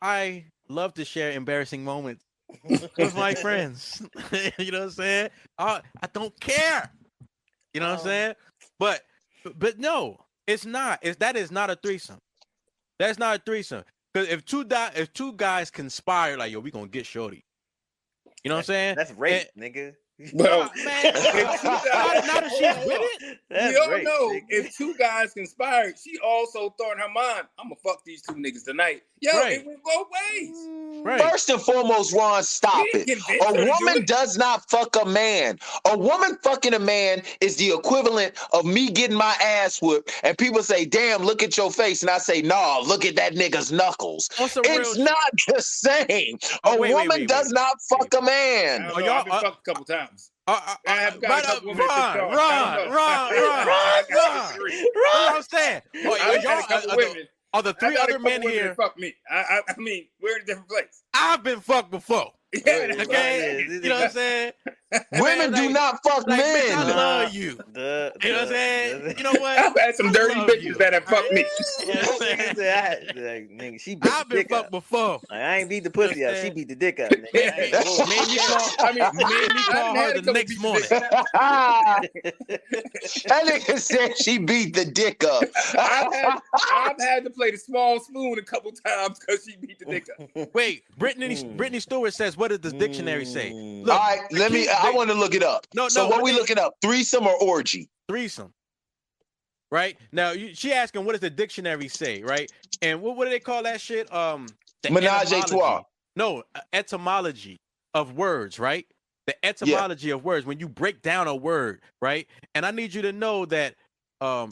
I love to share embarrassing moments with my friends. You know what I'm saying? I don't care. You know what I'm saying? But no, it's not. That is not a threesome. That's not a threesome. Because if two guys conspire, like, yo, we gonna get shorty. You know what I'm saying? That's rape, nigga. Well, man, not if she's with it. We all know if two guys conspired, she also thought in her mind, I'm gonna fuck these two niggas tonight. Yo, it went both ways. Right. First and foremost, Ron, stop it. A woman does not fuck a man. A woman fucking a man is the equivalent of me getting my ass whooped, and people say, damn, look at your face. And I say, nah, look at that nigga's knuckles. It's not the same. A woman does not fuck a man. I've been fucked a couple times. Ron. I'm saying, are the three other men here? Fuck me. I mean, we're in a different place. I've been fucked before. Okay, you know what I'm saying? Women do not fuck men. I love you. You know what I'm saying? You know what? I've had some dirty bitches that have fucked me. I've been fucked before. I ain't beat the pussy out. She beat the dick out. Made me call her the next morning. That nigga said she beat the dick up. I've had to play the small spoon a couple times because she beat the dick up. Wait, Brittany Stewart says, what does the dictionary say? Look, all right, I want to look it up. So what we looking up? Threesome or orgy? Threesome. Right? Now, she asking, what does the dictionary say, right? And what do they call that shit? Menage a trois. No, etymology of words, right? The etymology of words. When you break down a word, right? And I need you to know that I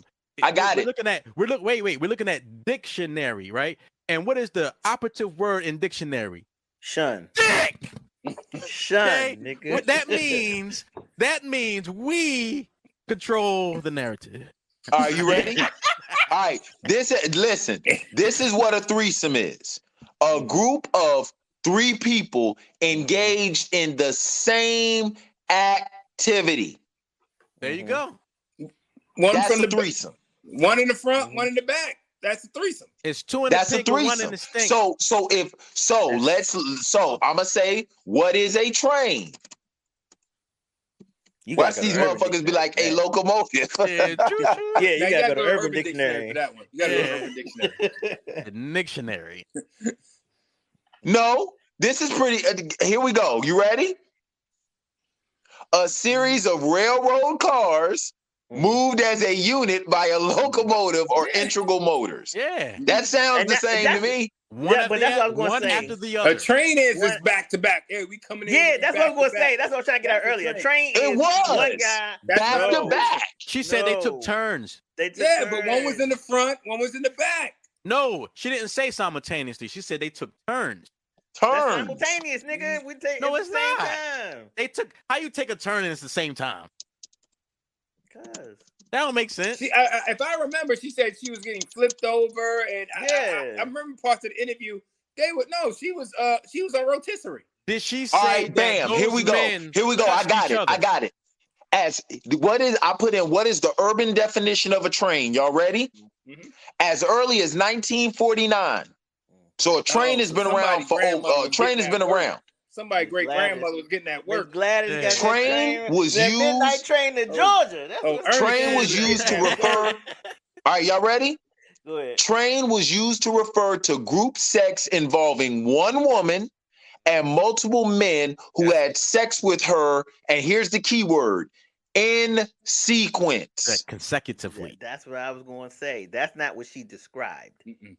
got it. We're looking at dictionary, right? And what is the operative word in dictionary? Shun. Dick. Shun, nigga. What that means we control the narrative. Are you ready? All right. Listen. This is what a threesome is. A group of three people engaged in the same activity. There you go. One from the threesome. One in the front, one in the back. That's a threesome. It's two in the pink and one in the stink. So I'm gonna say, what is a train? Watch these motherfuckers be like a locomotive. You gotta go to Urban Dictionary for that one. You gotta go to Urban Dictionary. The dictionary. No, this is pretty. Here we go. You ready? A series of railroad cars moved as a unit by a locomotive or integral motors. Yeah. That sounds the same to me. But that's what I was going to say. After the other. A train is back to back. Yeah, we coming in. Yeah, that's what I was going to say. That's what I was trying to get out earlier. A train is one guy back to back. She said they took turns. They took turns. But one was in the front, one was in the back. No, she didn't say simultaneously. She said they took turns. That's simultaneous, nigga. We take no, at it's the same not. time. They took. How you take a turn and it's the same time? Because that don't make sense. If I remember, she said she was getting flipped over, and I remember parts of the interview. She was a rotisserie. Did she say? All right, bam. Here we go. I got it. What is the urban definition of a train? Y'all ready? Mm-hmm. As early as 1949. So a train has been around for around. Somebody great grandmother was getting that work. Train was used. Midnight train to Georgia. Train was used to refer. All right, y'all ready? Go ahead. Train was used to refer to group sex involving one woman and multiple men who had sex with her. And here's the key word: in sequence. Consecutively. That's what I was going to say. That's not what she described. Mm-mm.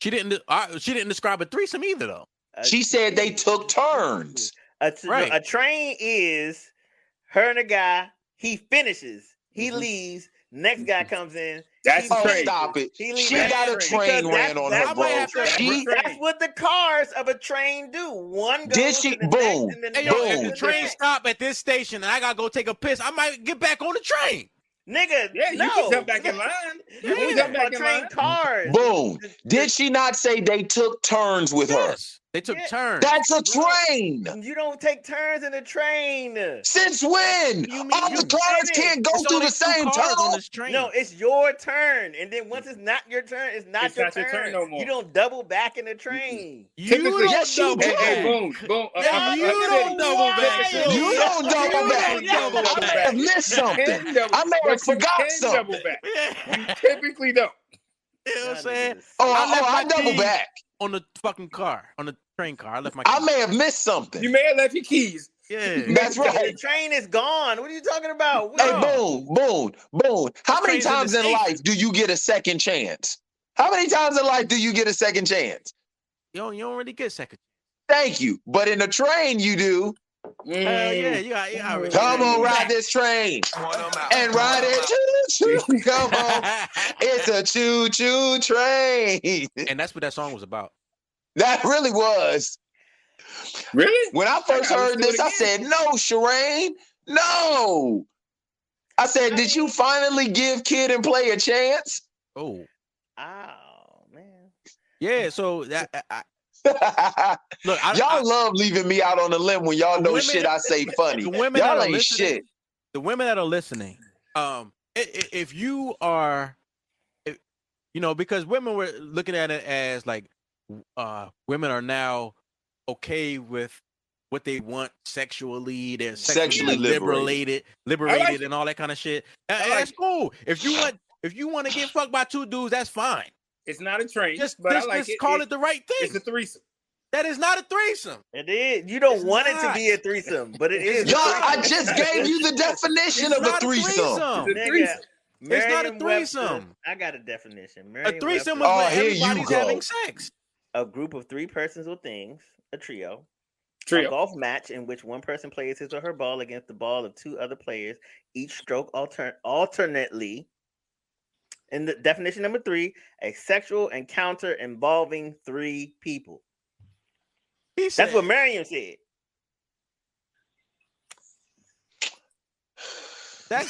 She didn't describe a threesome either, though. She said they took turns. A train is her and a guy. He finishes. He leaves. Next guy comes in. That's crazy. Stop it. She got a train ran on her, bro. That's what the cars of a train do. One goes. Did she? Boom. If the train stop at this station and I gotta go take a piss, I might get back on the train. Nigga, you can jump back in line. You can jump back in line. Cars. Boom. Did she not say they took turns with her? They took turns. That's a train. You don't take turns in a train. Since when? All the cars can't go through the same tunnel. No, it's your turn. And then once it's not your turn, it's not your turn no more. You don't double back in the train. You don't double back. Hey, boom. You don't double back. You don't double back. I may have missed something. I may have forgot something. Double back. You typically don't. You know what I'm saying? I double back. On the fucking car, on the train car. I left my keys. I may have missed something. You may have left your keys. Yeah. That's right. The train is gone. What are you talking about? Hey, boom. How many times in life do you get a second chance? How many times in life do you get a second chance? You don't really get second. Thank you. But in a train, you do. Hell yeah, you got Come on, ride this train. And ride it. Choo-choo. Come on. It's a choo-choo train. And that's what that song was about. That really was. Really? When I first heard this, I said, no, Shireen. No. I said, did you finally give Kid and Play a chance? Oh, man. Yeah, so that look, y'all love leaving me out on the limb when y'all know shit I say funny. Y'all ain't shit. The women that are listening, if you are, because women were looking at it as like, women are now okay with what they want sexually. They're sexually liberated and all that kind of shit. That's cool. If you want to get fucked by two dudes, that's fine. It's not a train. Just call it the right thing. It's a threesome. That is not a threesome. It is. You don't want it to be a threesome, but it is. Y'all, I just gave you the definition of a threesome. It's not a threesome. I got a definition. A threesome was when everybody's having sex. A group of three persons or things, a trio. A golf match in which one person plays his or her ball against the ball of two other players, each stroke alternately. And the definition number 3, a sexual encounter involving 3 people. That's what Miriam said. I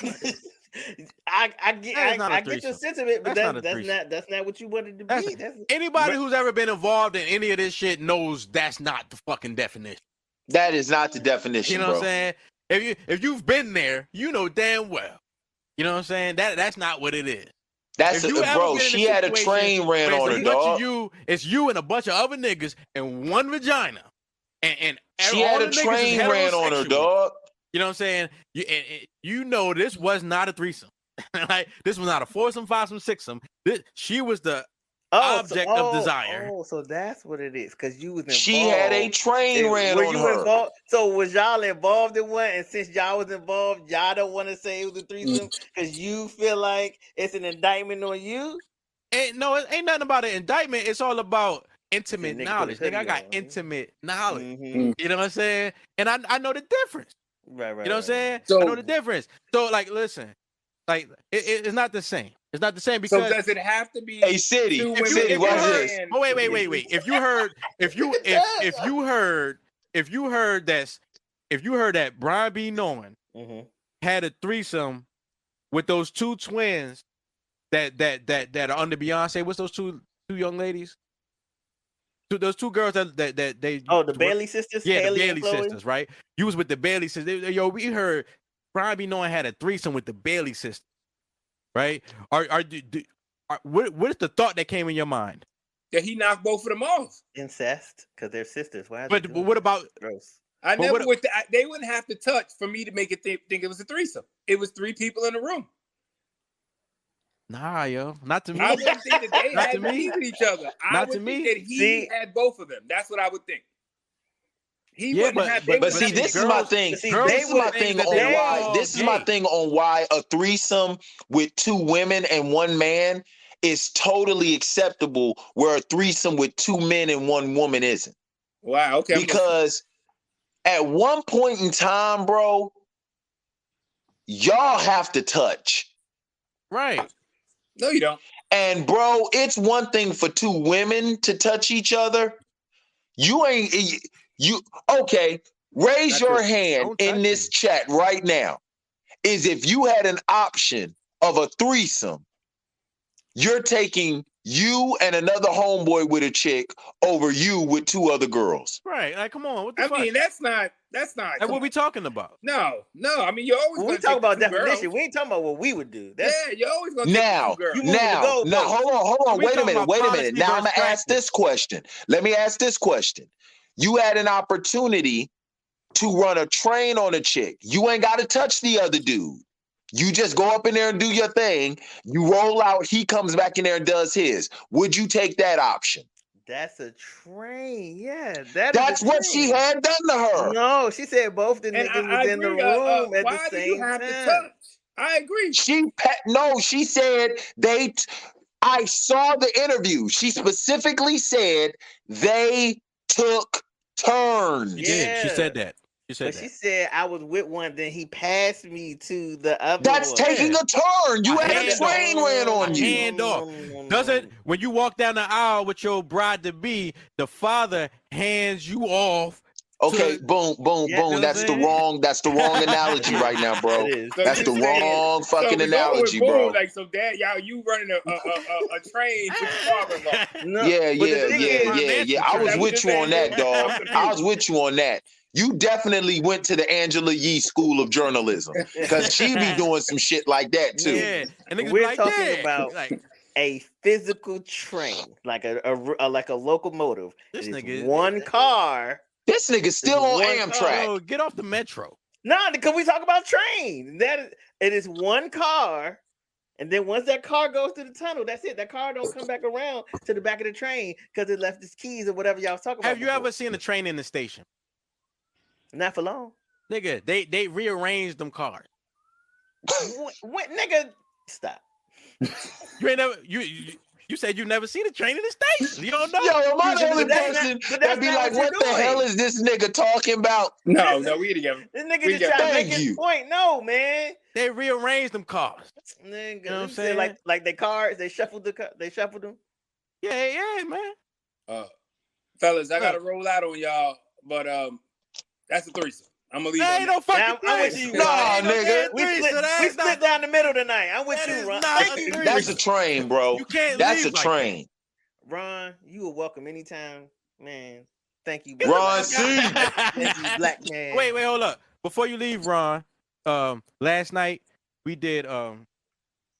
get your sense of it, but that's not what you wanted to be. Anybody who's ever been involved in any of this shit knows that's not the fucking definition. That is not the definition. You know what I'm saying? If you've been there, you know damn well. You know what I'm saying? That's not what it is. That's bro. She had a train ran on her, dog. It's you and a bunch of other niggas and one vagina, and she had a train ran on her, dog. You know what I'm saying? You know this was not a threesome. Like this was not a foursome, fivesome, sixsome. She was the object of desire. Oh, so that's what it is. Because you was involved. She had a train ran on her. Involved? So was y'all involved in one? And since y'all was involved, y'all don't want to say it was a threesome because you feel like it's an indictment on you? No, it ain't nothing about an indictment. It's all about intimate nigga put knowledge. his Nigga, I hoodie got on. intimate knowledge. Mhm. You know what I'm saying? And I know the difference. Right. You know what I'm saying? So- I know the difference. So, like, listen, like, it's not the same. It's not the same So because does it have to be Hey, City, two if women? you, City, if and you watch one heard, this. man? oh wait. If you heard that Brian B. Nolan Mhm. had a threesome with those two twins that are under Beyonce. What's those two young ladies? Those two girls that they. Oh, the Bailey sisters. Yeah, Haley the and Bailey Chloe? sisters, right? You was with the Bailey sisters. Yo, we heard Brian B. Nolan had a threesome with the Bailey sisters, right? What is the thought that came in your mind? That he knocked both of them off. Incest, because they're sisters. Why? But what about? Gross? I But never what- would. They wouldn't have to touch for me to make it think it was a threesome. It was 3 people in the room. Nah, yo, not to me. I wouldn't think that they Not had to to me. be with each other. I Not would to think me. that he See- had both of them. That's what I would think. He Yeah, wouldn't but- have. but- they But wouldn't see, have this to- is my girls- thing. see, girls This is would my think thing that on they why. all This is my gay. thing on why a threesome with 2 women and 1 man is totally acceptable, where a threesome with 2 men and 1 woman isn't. Wow. Okay. I'm listening. Because at one point in time, bro, y'all have to touch. Right. No, you don't. And bro, it's one thing for 2 women to touch each other. You ain't you okay. Raise Not your true. hand Don't in touch this me. chat right now. Is if you had an option of a threesome, you're taking you and another homeboy with a chick over you with 2 other girls. Right. Like, come on. What the I fuck? mean, that's not. Like, come what on. we talking about? No. I mean, you're always When going we to talk about the 2 definition, girls. we ain't talking about what we would do. Yeah, you're always going to Now, take the 2 girls. You moving the now, goalpost. hold on. We Wait a talking minute. about policy Now I'm gonna versus ask practice. this question. Let me ask this question. You had an opportunity to run a train on a chick. You ain't got to touch the other dude. You just go up in there and do your thing. You roll out. He comes back in there and does his. Would you take that option? That's a train. Yeah, that That's is a what she train. had done to her. No, she said both the And niggas I was in the agree. room at Why the do same you have to time. touch? I agree. She said I saw the interview. She specifically said they took turns. She did. She Yeah. said that. She said But that. she said I was with one, then he passed me to the other That's one. taking a turn. You A had a hand train off. ran on A you. hand off. Doesn't when you walk down the aisle with your bride to be, the father hands you off. Okay, to- boom. You know what That's I'm the saying? wrong analogy right now, bro. It is. So That's you the saying- wrong fucking so we going analogy, with bro. bull, like, so dad, you running a train for your father-in-law. No, Yeah. but the thing is, I was That's with what you you're on that, saying? dog. I'm confused. I was with you on that. You definitely went to the Angela Yee School of Journalism because she be doing some shit like that too. Yeah, and niggas be we're like, talking yeah. about like a physical train, like a locomotive. this It is nigga. one car. This nigga still on One Amtrak. Bro, get off the metro. No, because we talk about train. It is one car, and then once that car goes through the tunnel, that's it. That car don't come back around to the back of the train because it left its keys or whatever y'all was talking about. Have you before. ever seen a train in the station? Not for long. Nigga, they rearranged them cars. What nigga? Stop. You ain't never you said you never seen a train in the station. You don't know. Yo, am I the only But that's person not- but that that's be not like, what what you're the hell doing. is this nigga talking about? No, we together. This nigga We just got- trying to make Thank his you. point. No, man. They rearranged them cars. Nigga, You know what I'm you said saying? like they cars, they shuffled them. Yeah, man. Fellas, I gotta roll out on y'all, but that's a threesome. I'm gonna leave. That on ain't that. no fucking I'm with threesome. you, Nah, That ain't no nigga. damn We threesome. split, That we is split not- down the middle tonight. I'm with that you, is Ron. not Thank a you. threesome. That's a train, bro. You can't That's a leave like that. train. Ron, you are welcome anytime, man. Thank you, Get the Ron fuck C. out. Thank you, black man. Wait, hold up. Before you leave, Ron, last night we did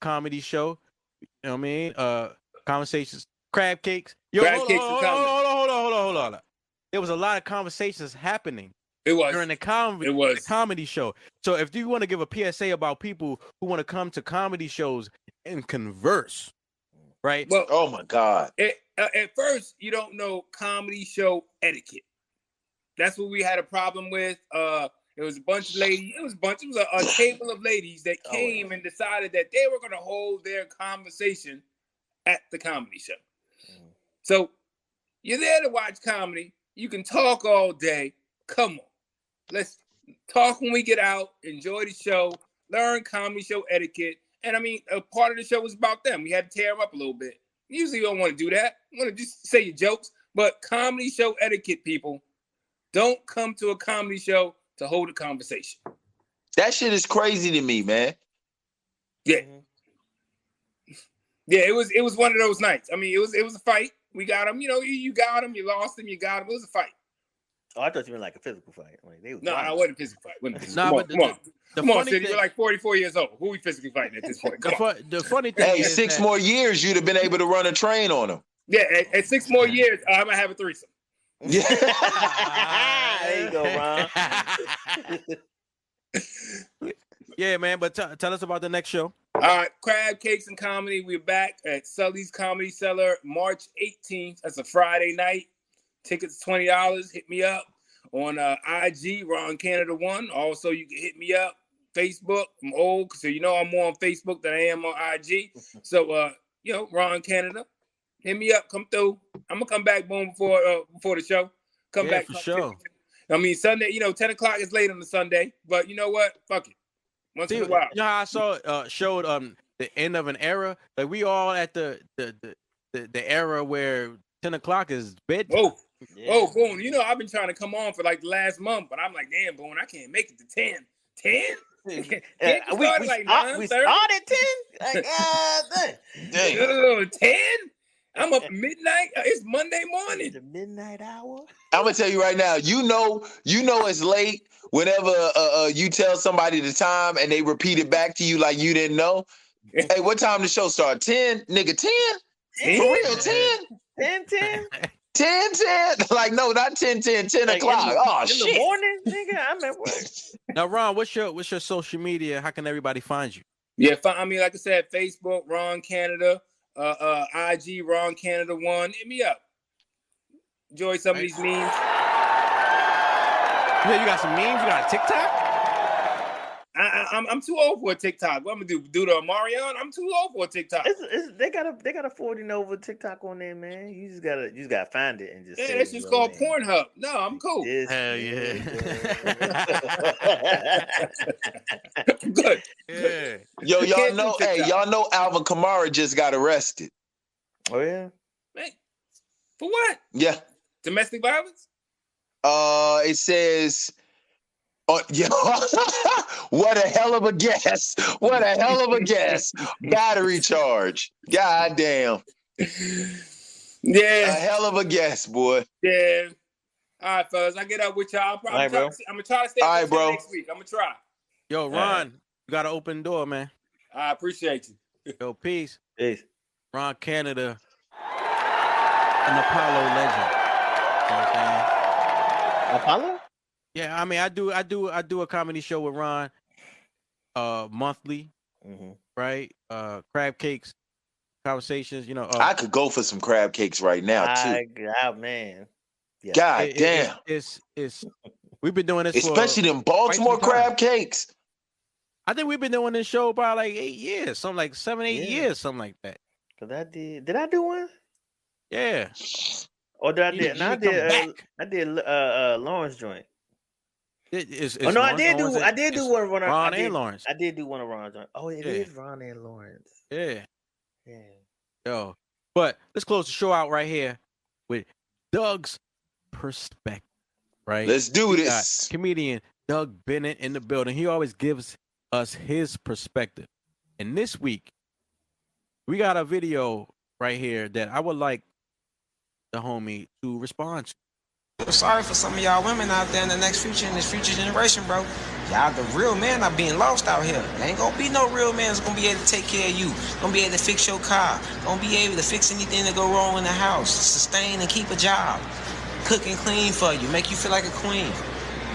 comedy show. You know what I mean? Conversations, crab cakes. Yo, Crab hold cakes on, and comedy. hold on. There was a lot of conversations happening It was. during the It was. comedy show. So if you want to give a PSA about people who want to come to comedy shows and converse, right? Well, Oh my God. at first, you don't know comedy show etiquette. That's what we had a problem with. It was a bunch of ladies. It was a table of ladies that came and decided that they were going to hold their conversation at the comedy show. So You're there to watch comedy. You can talk all day. Come on. Let's talk when we get out. Enjoy the show. Learn comedy show etiquette. And I mean, a part of the show was about them. We had to tear them up a little bit. Usually you don't want to do that. You want to just say your jokes. But comedy show etiquette, people. Don't come to a comedy show to hold a conversation. That shit is crazy to me, man. Yeah. Yeah, it was one of those nights. I mean, it was a fight. We got him. You know, you got him. You lost him. You got him. It was a fight. Oh, I thought you meant like a physical fight. Like, they was No, I wasn't a physical fight. Nah, come on. Come on, Sid. thing You're like 44 years old. Who we physically fighting at this point? The funny thing Hey, is 6 that- more years, you'd have been able to run a train on him. Yeah, at 6 more years, I'm gonna have a threesome. Yeah. There you go, Ron. Yeah, man. But tell us about the next show. All right, Crab Cakes and Comedy. We're back at Sully's Comedy Cellar, March 18th. That's a Friday night. Tickets $20. Hit me up on IG, Ron Canada 1. Also, you can hit me up Facebook. I'm old, so you know I'm more on Facebook than I am on IG. So, Ron Canada, hit me up. Come through. I'm gonna come back boom before the show. Come back for sure. I mean, Sunday. 10 o'clock is late on the Sunday, but you know what? Fuck it. Once in a while. You know how I saw showed the end of an era? Like we all at the era where 10 o'clock is bedtime. Oh. Yeah. Oh, Boone, I've been trying to come on for like the last month, but I'm like, damn, Boone, I can't make it to 10. 10? We started 10? Like, 10? I'm up at midnight. It's Monday morning. The midnight hour. I'm gonna tell you right now. You know it's late whenever you tell somebody the time and they repeat it back to you like you didn't know. Hey, what time the show start? 10, nigga. 10? 10? For real? 10? 10? 10? Like no, not 10. 10 o'clock. In the morning, nigga. I'm at work. Now, Ron, what's your social media? How can everybody find you? Yeah, I mean, like I said, Facebook, Ron Canada. IG, Ron Canada 1. Hit me up. Enjoy some of these memes. Yeah, you got some memes. You got a TikTok. I'm too old for a TikTok. What I'm gonna do the Marion? I'm too old for a TikTok. They got a 40 over TikTok on there, man. You just gotta find it and just. Yeah, that's just called Pornhub. No, I'm cool. Hell yeah. Good. Yeah. Yo, y'all know Alvin Kamara just got arrested. Oh yeah. Man, for what? Yeah. Domestic violence? It says. Yeah. What a hell of a guess. What a hell of a guess. Battery charge. God damn. Yeah. A hell of a guess, boy. Yeah. All right, fellas. I get up with y'all. I'm gonna try to stay up bro. next week. I'm gonna try. Yo, Ron, you got to open the door, man. I appreciate you. Yo, peace. Peace. Ron Canada, an Apollo legend. You know what I'm saying? Apollo? Yeah, I mean, I do a comedy show with Ron, monthly, right? Crab Cakes conversations. I could go for some crab cakes right now too. Man. Yeah. God damn. It's we've been doing this especially them Baltimore crab cakes. I think we've been doing this show about like 8 years, something like 7, 8 years, something like that. Cause did I do one? Yeah. Or did I did? No, I did Lawrence joint. I did do one of Ron and Lawrence. I did do one of Ron's joint. Oh, it is Ron and Lawrence. Yeah. Yeah. Yo, but let's close the show out right here with Doug's perspective. Right. Let's do this. Comedian Doug Bennett in the building. He always gives us his perspective. And this week, we got a video right here that I would like the homie to respond to. I'm sorry for some of y'all women out there in this future generation, bro. Y'all, the real men are being lost out here. There ain't gonna be no real man that's gonna be able to take care of you, gonna be able to fix your car, gonna be able to fix anything that go wrong in the house, sustain and keep a job, cook and clean for you, make you feel like a queen.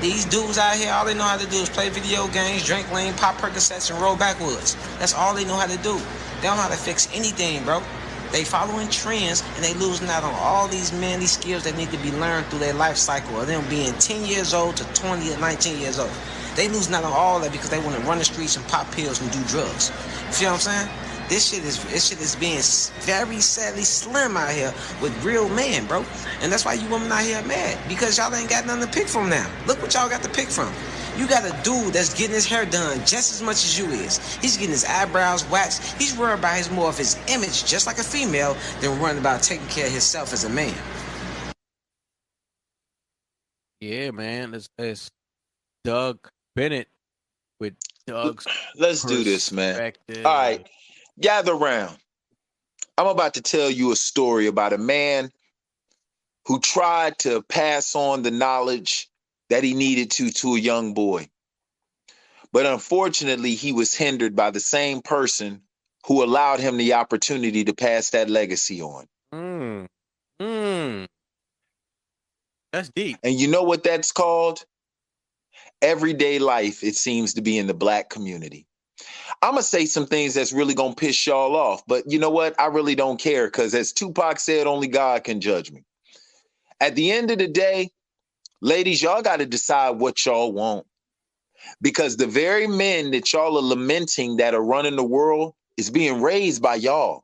These dudes out here, all they know how to do is play video games, drink lean, pop Percocets, and roll backwoods. That's all they know how to do. They don't know how to fix anything, bro. They following trends and they losing out on all these manly skills that need to be learned through their life cycle of them being 10 years old to 20 or 19 years old. They losing out on all that because they want to run the streets and pop pills and do drugs. You feel what I'm saying? This shit is being very sadly slim out here with real men, bro. And that's why you women out here mad, because y'all ain't got nothing to pick from now. Look what y'all got to pick from. You got a dude that's getting his hair done just as much as you is. He's getting his eyebrows waxed. He's worried about more of his image, just like a female, than worrying about taking care of himself as a man. Yeah, man. It's Doug Bennett with Doug's. Let's do this, man. All right, gather around. I'm about to tell you a story about a man who tried to pass on the knowledge that he needed to a young boy. But unfortunately, he was hindered by the same person who allowed him the opportunity to pass that legacy on. That's deep. And you know what that's called? Everyday life, it seems to be in the Black community. I'm going to say some things that's really going to piss y'all off. But you know what? I really don't care, because as Tupac said, only God can judge me. At the end of the day, ladies, y'all got to decide what y'all want, because the very men that y'all are lamenting that are running the world is being raised by y'all.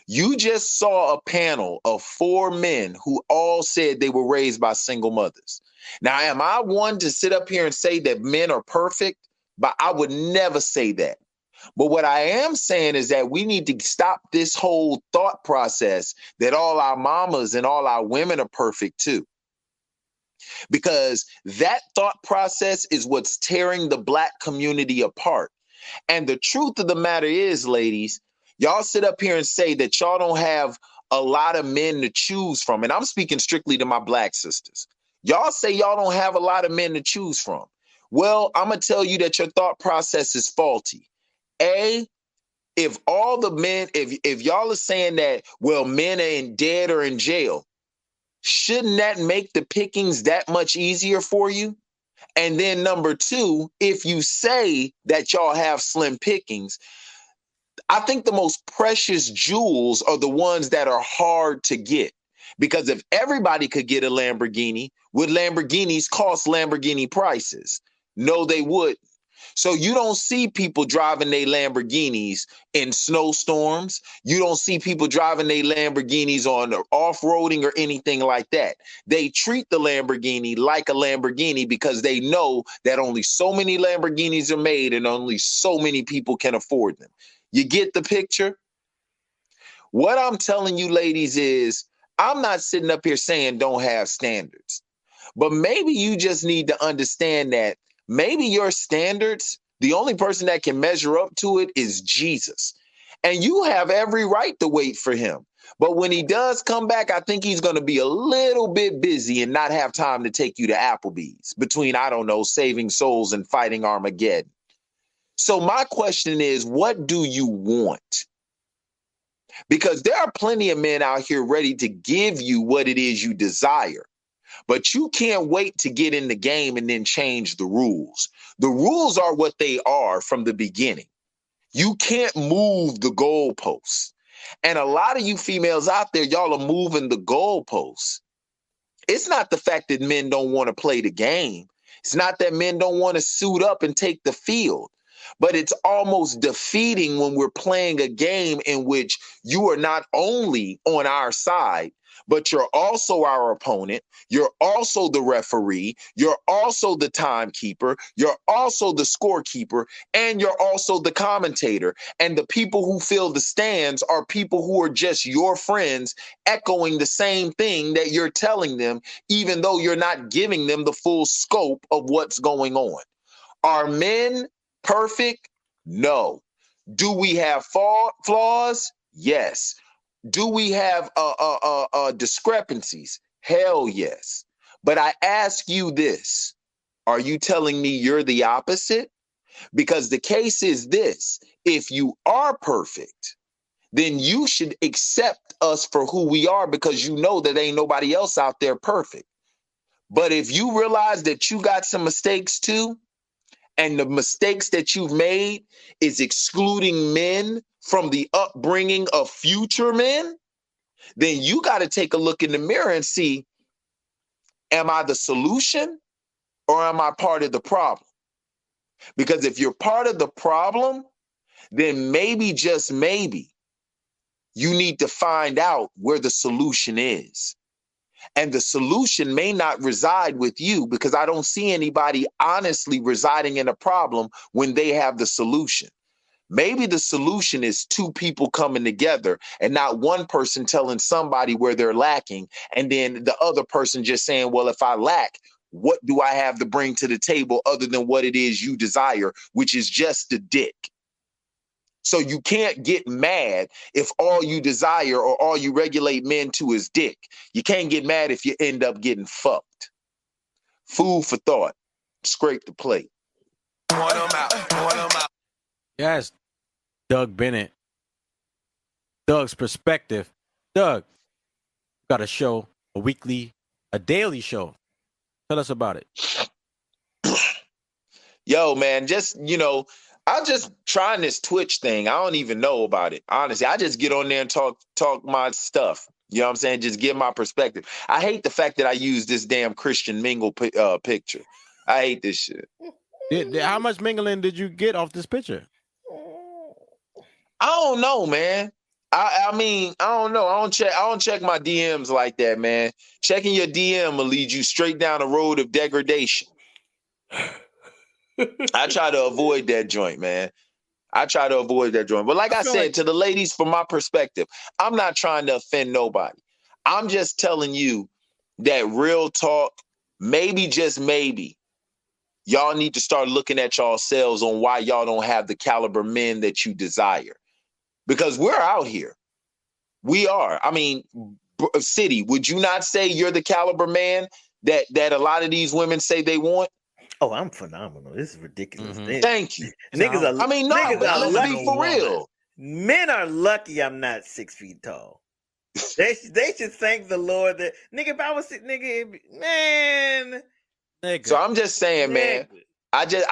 You just saw a panel of 4 men who all said they were raised by single mothers. Now, am I one to sit up here and say that men are perfect? But I would never say that. But what I am saying is that we need to stop this whole thought process that all our mamas and all our women are perfect too. Because that thought process is what's tearing the Black community apart. And the truth of the matter is, ladies, y'all sit up here and say that y'all don't have a lot of men to choose from. And I'm speaking strictly to my Black sisters. Y'all say y'all don't have a lot of men to choose from. Well, I'm going to tell you that your thought process is faulty. If all the men, if y'all are saying that, well, men are dead or in jail, shouldn't that make the pickings that much easier for you? And then number 2, if you say that y'all have slim pickings, I think the most precious jewels are the ones that are hard to get. Because if everybody could get a Lamborghini, would Lamborghinis cost Lamborghini prices? No, they wouldn't. So you don't see people driving their Lamborghinis in snowstorms. You don't see people driving their Lamborghinis on off-roading or anything like that. They treat the Lamborghini like a Lamborghini because they know that only so many Lamborghinis are made and only so many people can afford them. You get the picture? What I'm telling you, ladies, is I'm not sitting up here saying don't have standards. But maybe you just need to understand that maybe your standards, the only person that can measure up to it is Jesus. And you have every right to wait for him. But when he does come back, I think he's going to be a little bit busy and not have time to take you to Applebee's between, I don't know, saving souls and fighting Armageddon. So my question is, what do you want? Because there are plenty of men out here ready to give you what it is you desire. But you can't wait to get in the game and then change the rules. The rules are what they are from the beginning. You can't move the goalposts. And a lot of you females out there, y'all are moving the goalposts. It's not the fact that men don't want to play the game. It's not that men don't want to suit up and take the field. But it's almost defeating when we're playing a game in which you are not only on our side, but you're also our opponent. You're also the referee. You're also the timekeeper. You're also the scorekeeper. And you're also the commentator. And the people who fill the stands are people who are just your friends, echoing the same thing that you're telling them, even though you're not giving them the full scope of what's going on. Are men perfect? No. Do we have flaws? Yes. Do we have discrepancies? Hell yes. But I ask you this. Are you telling me you're the opposite? Because the case is this. If you are perfect, then you should accept us for who we are, because you know that ain't nobody else out there perfect. But if you realize that you got some mistakes too, and the mistakes that you've made is excluding men from the upbringing of future men, then you got to take a look in the mirror and see, am I the solution or am I part of the problem? Because if you're part of the problem, then maybe, just maybe, you need to find out where the solution is. And the solution may not reside with you, because I don't see anybody honestly residing in a problem when they have the solution. Maybe the solution is two people coming together and not one person telling somebody where they're lacking, and then the other person just saying, well, if I lack, what do I have to bring to the table other than what it is you desire, which is just the dick? So you can't get mad if all you desire or all you regulate men to is dick. You can't get mad if you end up getting fucked. Food for thought. Scrape the plate. Yes, Doug Bennett. Doug's perspective. Doug, got a show, a daily show. Tell us about it. Yo, man, just, I'm just trying this Twitch thing. I don't even know about it. Honestly, I just get on there and talk my stuff. You know what I'm saying? Just give my perspective. I hate the fact that I use this damn Christian mingle picture. I hate this shit. How much mingling did you get off this picture? I don't know, man. I mean, I don't know. I don't check my DMs like that, man. Checking your DM will lead you straight down a road of degradation. I try to avoid that joint, man. But like I said, to the ladies, from my perspective, I'm not trying to offend nobody. I'm just telling you that real talk, maybe, just maybe, y'all need to start looking at yourselves on why y'all don't have the caliber men that you desire. Because we're out here. We are. I mean, City, would you not say you're the caliber man that a lot of these women say they want? Oh, I'm phenomenal. This is ridiculous. Mm-hmm. Thank you. Niggas are. I mean, no, let's be for real. Men are lucky I'm not 6 feet tall. They should thank the Lord that nigga. If I was man. Nigga. So I'm just saying, man. I just,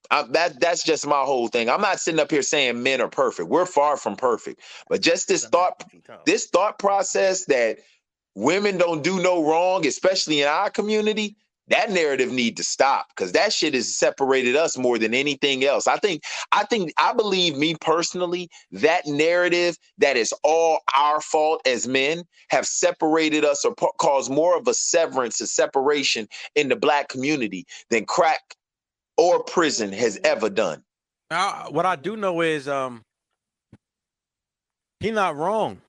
that's just my whole thing. I'm not sitting up here saying men are perfect. We're far from perfect. But just this thought process that women don't do no wrong, especially in our community, that narrative need to stop, because that shit has separated us more than anything else. I believe, me personally, that narrative that is all our fault as men have separated us or caused more of a separation in the Black community than crack or prison has ever done. What I do know is he not wrong.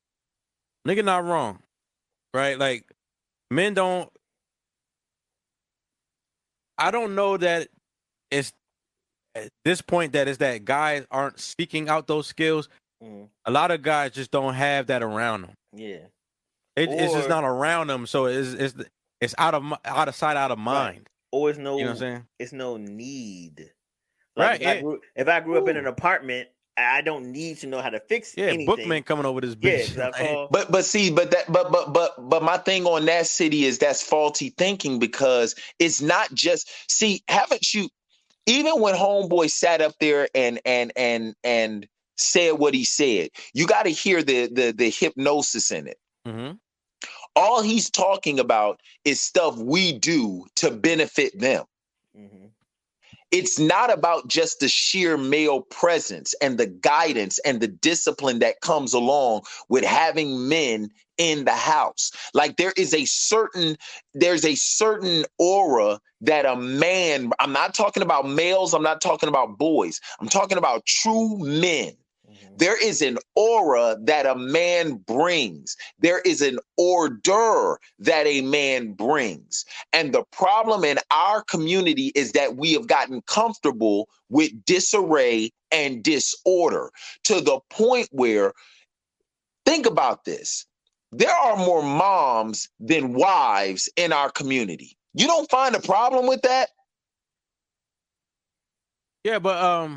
Nigga not wrong. Right? Like, men don't. I don't know that it's at this point that is that guys aren't seeking out those skills. A lot of guys just don't have that around them. Yeah. It's just not around them, so it's out of sight, out of mind. Right. Or it's no, you know what I'm saying? It's no need. Like, right. If I grew up in an apartment, I don't need to know how to fix anything. Bookman coming over this bitch. Yeah, but my thing on that, City, is that's faulty thinking, because it's not just, haven't you, even when Homeboy sat up there and said what he said, you got to hear the hypnosis in it. Mm-hmm. All he's talking about is stuff we do to benefit them. Mm-hmm. It's not about just the sheer male presence and the guidance and the discipline that comes along with having men in the house. Like, there's a certain aura that a man, I'm not talking about males, I'm not talking about boys, I'm talking about true men. There is an aura that a man brings. There is an order that a man brings. And the problem in our community is that we have gotten comfortable with disarray and disorder, to the point where, think about this, there are more moms than wives in our community. You don't find a problem with that? Yeah, but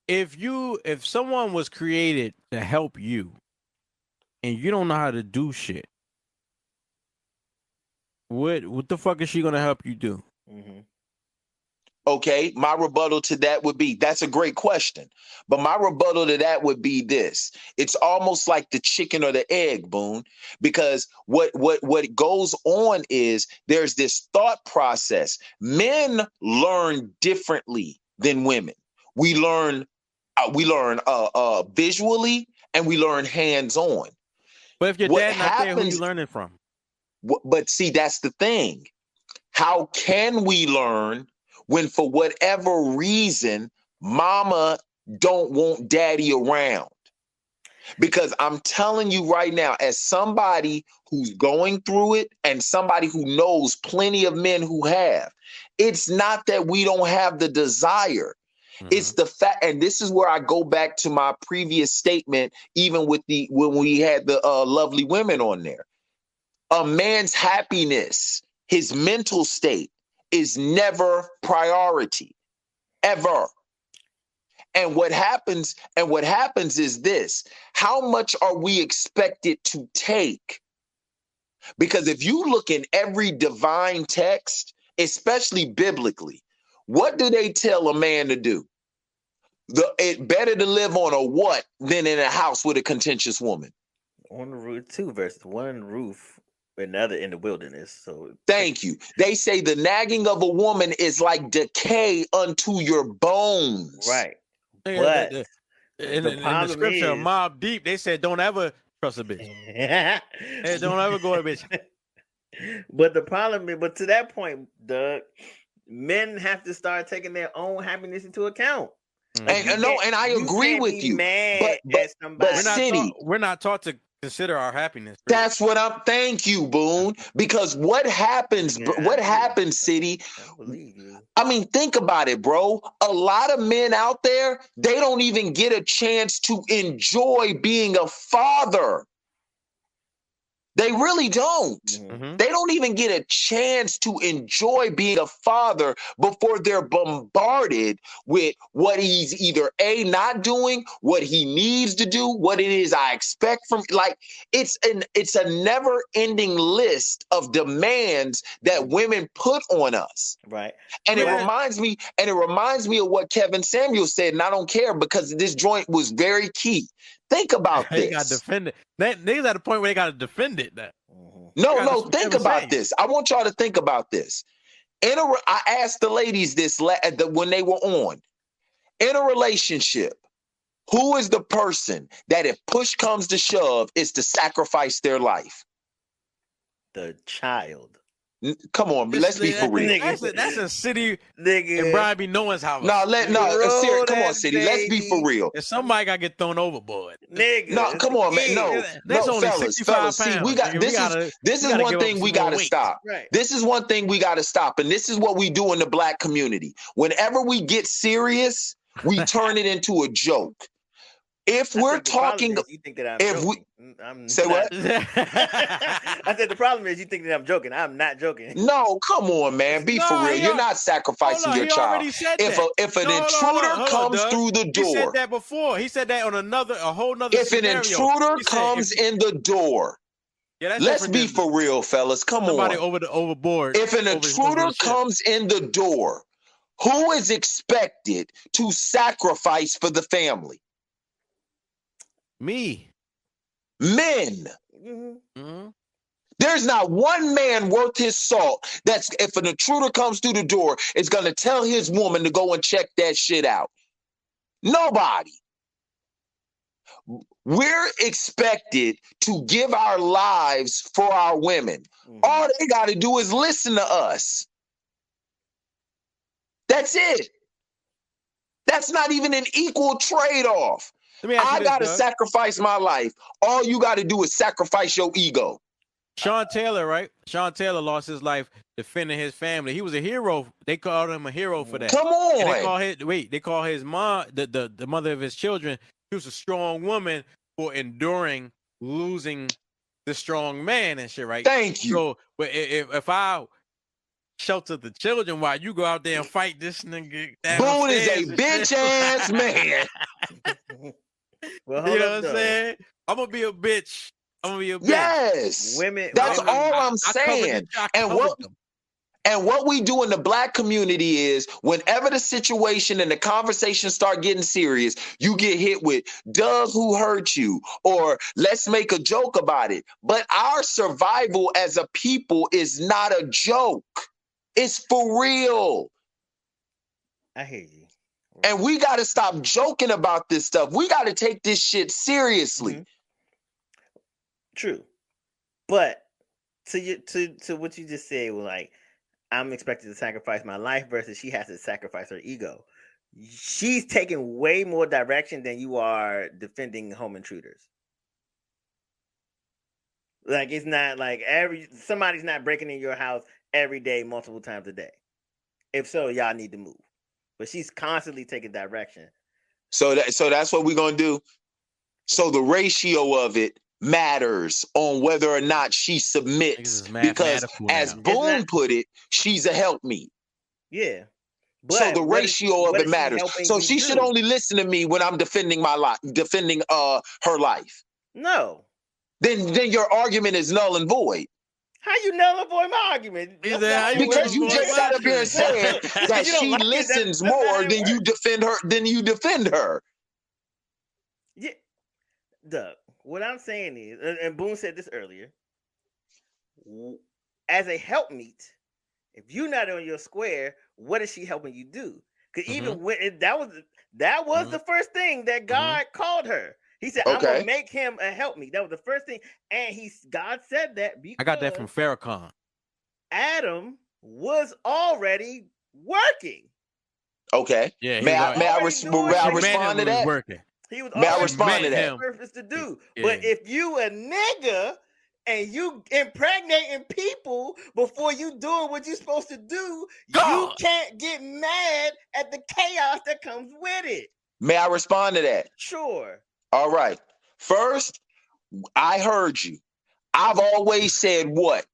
if someone was created to help you and you don't know how to do shit, what the fuck is she gonna help you do? Mm-hmm. Okay, my rebuttal to that would be, that's a great question. But my rebuttal to that would be this. It's almost like the chicken or the egg, Boone, because what goes on is there's this thought process. Men learn differently than women. We learn visually and we learn hands-on. But if your dad not there, who you learning from? But see, that's the thing. How can we learn when for whatever reason mama don't want daddy around? Because I'm telling you right now, as somebody who's going through it and somebody who knows plenty of men who have, it's not that we don't have the desire. It's the fact, and this is where I go back to my previous statement, even with when we had the lovely women on there. A man's happiness, his mental state, is never priority, ever. And what happens is this: how much are we expected to take? Because if you look in every divine text, especially biblically, what do they tell a man to do? It's better to live on a what than in a house with a contentious woman. On the roof, 2 verses, one roof, another in the wilderness. So thank you. They say the nagging of a woman is like decay unto your bones. Right. But in the scripture, Mob Deep, they said don't ever trust a bitch. Hey, don't ever go to a bitch. But the problem is, but to that point, Doug, men have to start taking their own happiness into account. Like and I agree with you. But we're not taught to consider our happiness. Really. That's what I'm. Thank you, Boone. Because what happens? What happens, City? I mean, think about it, bro. A lot of men out there, they don't even get a chance to enjoy being a father. They really don't. They don't even get a chance to enjoy being a father before they're bombarded with what he's either A, not doing, what he needs to do, what it is I expect from. Like, it's a never-ending list of demands that women put on us. Right. And it reminds me of what Kevin Samuel said, and I don't care because this joint was very key. Think about this. They got to defend it. Niggas at a point where they got to defend it. No, think about this. I want y'all to think about this. I asked the ladies this when they were on. In a relationship, who is the person that if push comes to shove is to sacrifice their life? The child. Come on, let's be for real. That's a City nigga and Brian B. Knowing's house. Serious. Come on, City. Let's be for real. If somebody got to get thrown overboard, nigga. No, come on, man. That's only fellas. 65 pounds. See, this is one thing we got to stop. Right. This is one thing we got to stop, and this is what we do in the black community. Whenever we get serious, we turn it into a joke. If we're talking, you think that say what? I said the problem is you think that I'm joking. I'm not joking. No, come on, man. Be for real. You're not sacrificing your child. If an intruder comes through the door, he said that before. He said that on a whole nother. If scenario. An intruder comes in the door, let's be for real, fellas. Come Somebody on. Overboard. If an intruder comes in the door, who is expected to sacrifice for the family? Me. Men. There's not one man worth his salt that's, if an intruder comes through the door, is going to tell his woman to go and check that shit out. Nobody. We're expected to give our lives for our women. All they got to do is listen to us. That's it. That's not even an equal trade-off. I got to sacrifice my life. All you got to do is sacrifice your ego. Sean Taylor, right? Sean Taylor lost his life defending his family. He was a hero. They called him a hero for that. Come on. And they call his mom, the mother of his children, she was a strong woman for enduring losing the strong man and shit, right? Thank you. So if I shelter the children while you go out there and fight this nigga. Boone is a bitch ass man. Well, you know what I'm saying? I'm gonna be a bitch. I'm gonna be a bitch. Yes. Women. That's all I'm saying. And what we do in the black community is whenever the situation and the conversation start getting serious, you get hit with Doug, who hurt you? Or let's make a joke about it. But our survival as a people is not a joke. It's for real. I hear you. And we got to stop joking about this stuff. We got to take this shit seriously. Mm-hmm. True. But to what you just said was like, I'm expected to sacrifice my life versus she has to sacrifice her ego. She's taking way more direction than you are defending home intruders. Like, it's not like somebody's not breaking in your house every day, multiple times a day. If so, y'all need to move. But she's constantly taking direction. So that's what we're gonna do. So the ratio of it matters on whether or not she submits, because as Boone put it, she's a helpmeet. Yeah. But so the ratio of it matters. So she should only listen to me when I'm defending my life, defending her life. No. Then your argument is null and void. How you null and void my argument? Because you just sat up here and said that she listens more than you defend her. Yeah. Doug, what I'm saying is, and Boone said this earlier, as a helpmeet, if you're not on your square, what is she helping you do? Because even when that was the first thing that God called her. He said, I'm gonna make him a helpmeet. That was the first thing. And God said that because I got that from Farrakhan. Adam was already working. Okay. Yeah. May I respond to that? Working. He was may I respond to that? Purpose to do. Yeah. But if you a nigga and you impregnating people before you doing what you're supposed to do, you can't get mad at the chaos that comes with it. May I respond to that? Sure. All right. First, I heard you. I've always said what?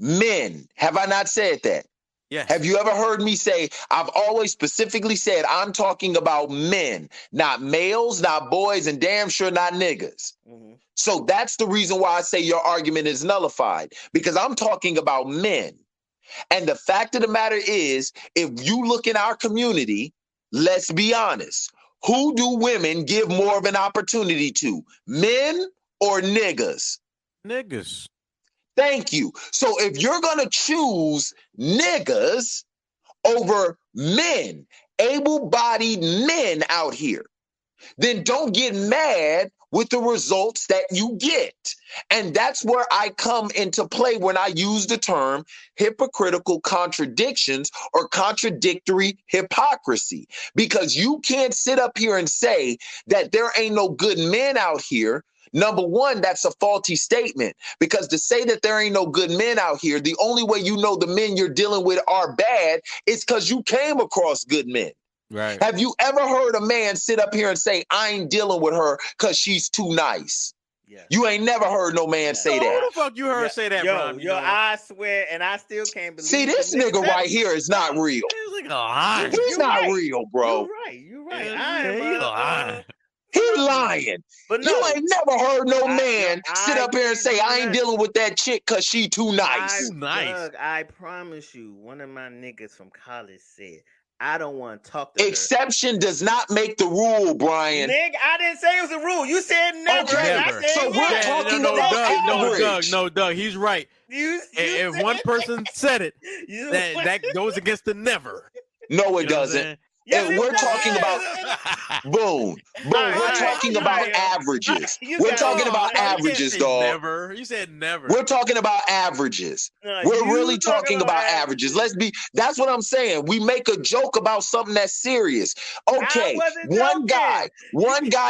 Men. Have I not said that? Yes. Have you ever heard me say, I've always specifically said, I'm talking about men, not males, not boys, and damn sure not niggas. Mm-hmm. So that's the reason why I say your argument is nullified, because I'm talking about men. And the fact of the matter is, if you look in our community, let's be honest, who do women give more of an opportunity to, men or niggas? Niggas. Thank you. So if you're going to choose niggas over men, able-bodied men out here, then don't get mad with the results that you get. And that's where I come into play when I use the term hypocritical contradictions or contradictory hypocrisy, because you can't sit up here and say that there ain't no good men out here. Number one, that's a faulty statement, because to say that there ain't no good men out here, the only way you know the men you're dealing with are bad is because you came across good men. Right. Have you ever heard a man sit up here and say, I ain't dealing with her because she's too nice? Yeah. You ain't never heard no man say that. Who the fuck you heard say that, bro? I swear, and I still can't believe. See, this nigga right here is not real. He's not real, bro. You're right. He lying. But no, you ain't never heard no man sit up here and say, I ain't dealing with that chick because she too nice. Doug, I promise you, one of my niggas from college said, I don't want to talk to her. Exception does not make the rule, Brian. Nigga, I didn't say it was a rule. You said never. Okay, never. So we're talking about average. No, Doug, he's right. If one person said it, that goes against the never. No, it doesn't. Yes, and we're talking about boom. We're talking about averages. We're talking about averages, dog. Never. You said never. We're talking about averages. We're really talking about averages. That's what I'm saying. We make a joke about something that's serious. Okay, one guy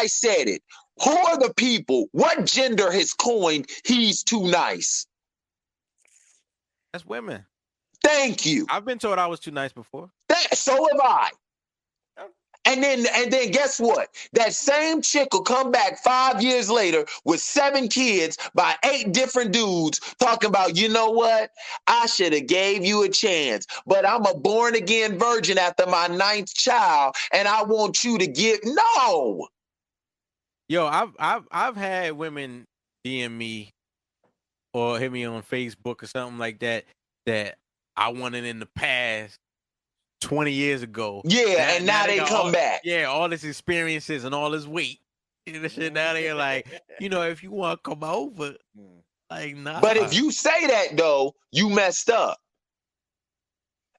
said it. Who are the people? What gender has coined he's too nice? That's women. Thank you. I've been told I was too nice before. So have I. And then guess what? That same chick will come back 5 years later with 7 kids by 8 different dudes talking about, you know what? I should have gave you a chance, but I'm a born again virgin after my 9th child, and I want you to give no. Yo, I've had women DM me or hit me on Facebook or something like that I won it in the past 20 years ago. Yeah, and now they got come back. Yeah, all this experiences and all this weight. And the shit now they're like, if you want to come over, like, nah. But if you say that, though, you messed up.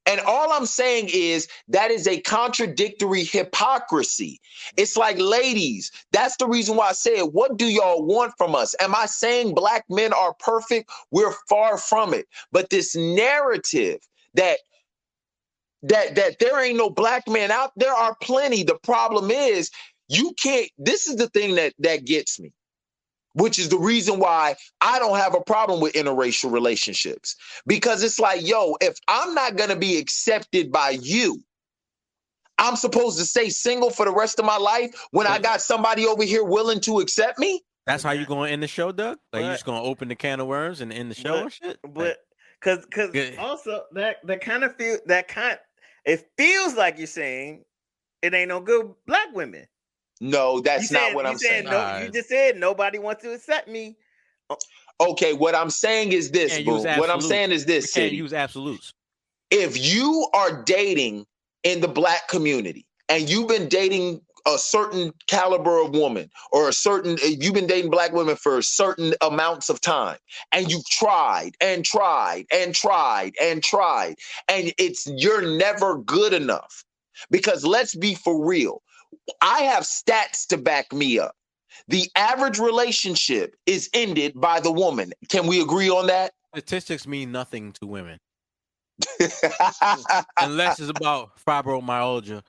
And all I'm saying is that is a contradictory hypocrisy. It's like, ladies, that's the reason why I said, what do y'all want from us? Am I saying black men are perfect? We're far from it. But this narrative that there ain't no black men out, there are plenty. The problem is you can't, this is the thing that gets me, which is the reason why I don't have a problem with interracial relationships. Because it's like, yo, if I'm not going to be accepted by you, I'm supposed to stay single for the rest of my life when I got somebody over here willing to accept me? That's how you going to end the show, Doug? Like, you just going to open the can of worms and end the show and shit? But because also that kind of feel it feels like you're saying it ain't no good black women. No, that's not what I'm saying. No, you just said nobody wants to accept me. Okay, what I'm saying is this, boo. What I'm saying is this, Can't use absolutes. If you are dating in the black community and you've been dating a certain caliber of woman or you've been dating black women for certain amounts of time and you've tried and tried and tried and tried and you're never good enough. Because let's be for real. I have stats to back me up. The average relationship is ended by the woman. Can we agree on that? Statistics mean nothing to women. Unless it's about fibromyalgia.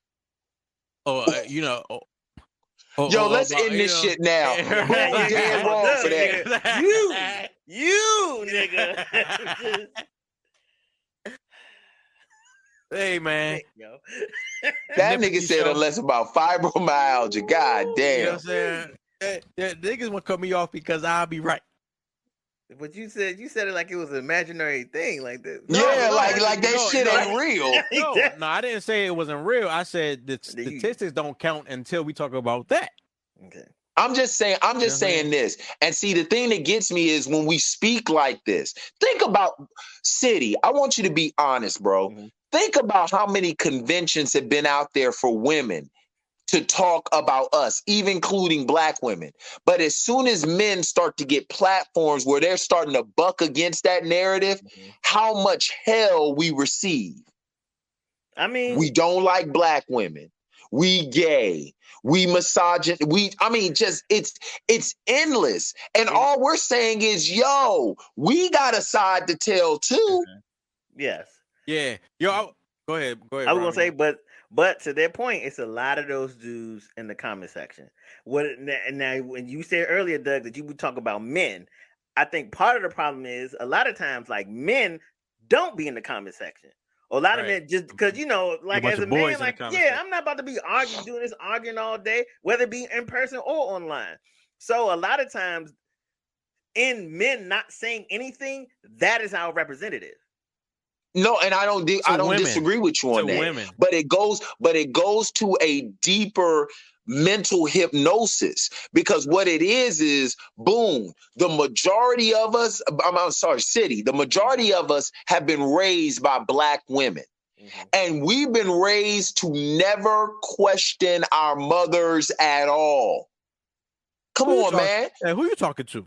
Or, Yo, let's end this shit now. Boom, dead wrong for that. You, nigga. Hey, man. Yo. That nigga said unless about fibromyalgia. God damn. You know what I'm saying? Niggas want to cut me off because I'll be right. But you said it like it was an imaginary thing, like this. Like that shit ain't real. No, I didn't say it wasn't real. I said the statistics don't count until we talk about that. Okay. I'm just saying this. And see, the thing that gets me is when we speak like this, think about City. I want you to be honest, bro. Mm-hmm. Think about how many conventions have been out there for women to talk about us, even including black women. But as soon as men start to get platforms where they're starting to buck against that narrative, how much hell we receive. I mean, we don't like black women. We gay. We misogyn. It's endless. And all we're saying is, yo, we got a side to tell too. Yes. Yeah. Yo, go ahead. I was gonna say, but to their point, it's a lot of those dudes in the comment section. Now, when you said earlier, Doug, that you would talk about men, I think part of the problem is a lot of times, like, men don't be in the comment section. Or a lot of men just because, like, as a man, like, I'm not about to be arguing all day, whether it be in person or online. So a lot of times, in men not saying anything, that is our representative. No, and I don't disagree with you on that. Women. But it goes to a deeper mental hypnosis, because what it is boom, the majority of us, City, the majority of us have been raised by black women. Mm-hmm. And we've been raised to never question our mothers at all. Come on, man. Hey, who you talking to?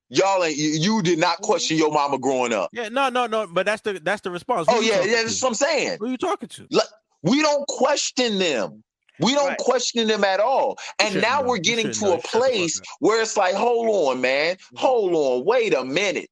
Y'all you did not question your mama growing up. Yeah, no. But that's the response. That's what I'm saying. Who you talking to? We don't question them. We don't question them at all. And now we're getting to a place where it's like, hold on, man. Hold on. Wait a minute.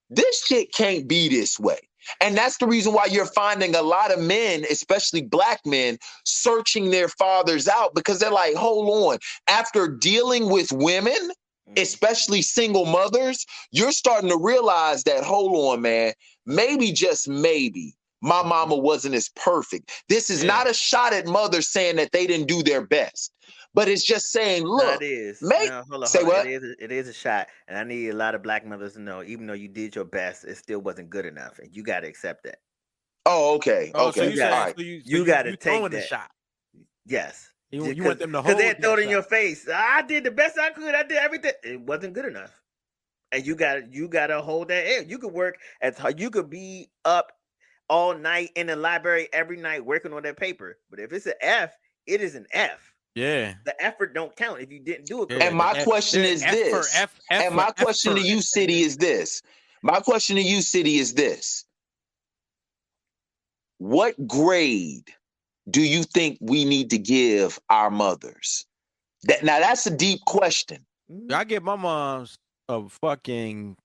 This shit can't be this way. And that's the reason why you're finding a lot of men, especially black men, searching their fathers out, because they're like, hold on. After dealing with women, especially single mothers, you're starting to realize that, hold on, man, maybe, just maybe, my mama wasn't as perfect. This is not a shot at mothers saying that they didn't do their best, but it's just saying, look, hold on. What? It is a shot, and I need a lot of black mothers to know, even though you did your best, it still wasn't good enough, and you got to accept that. Oh, okay. So you got to take the shot. Yes. You want them to hold, because they throw it in your face. I did the best I could. I did everything. It wasn't good enough. And you gotta hold that in. You could work you could be up all night in the library every night working on that paper. But if it's an F, it is an F. Yeah. The effort don't count if you didn't do it Yeah, correctly. And my the F- question the is F for this. F- F And for- my F question to for- you, City, is this. My question to you, City, is this. What grade do you think we need to give our mothers? Now that's a deep question. I give my mom's a fucking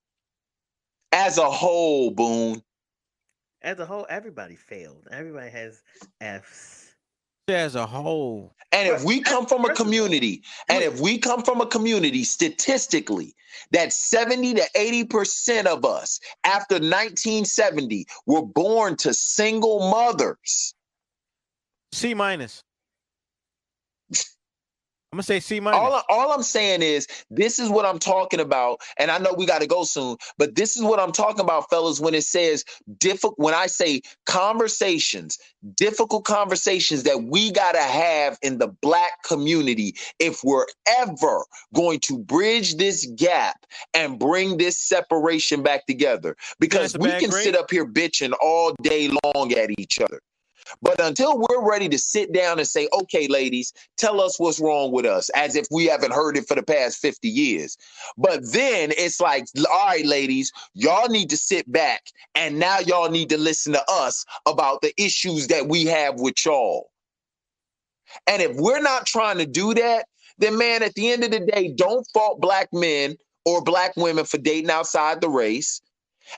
As a whole, Boone. As a whole, everybody failed. Everybody has Fs. as a whole. And if we come from a community, statistically, that 70 to 80% of us after 1970 were born to single mothers. C minus. I'm gonna say C minus. All I'm saying is this is what I'm talking about, and I know we got to go soon, but this is what I'm talking about, fellas, when it says when I say conversations, difficult conversations that we got to have in the Black community if we're ever going to bridge this gap and bring this separation back together. Because we can sit up here bitching all day long at each other. But until we're ready to sit down and say, okay, ladies, tell us what's wrong with us, as if we haven't heard it for the past 50 years. But then it's like, all right, ladies, y'all need to sit back and now y'all need to listen to us about the issues that we have with y'all. And if we're not trying to do that, then, man, at the end of the day, don't fault Black men or Black women for dating outside the race.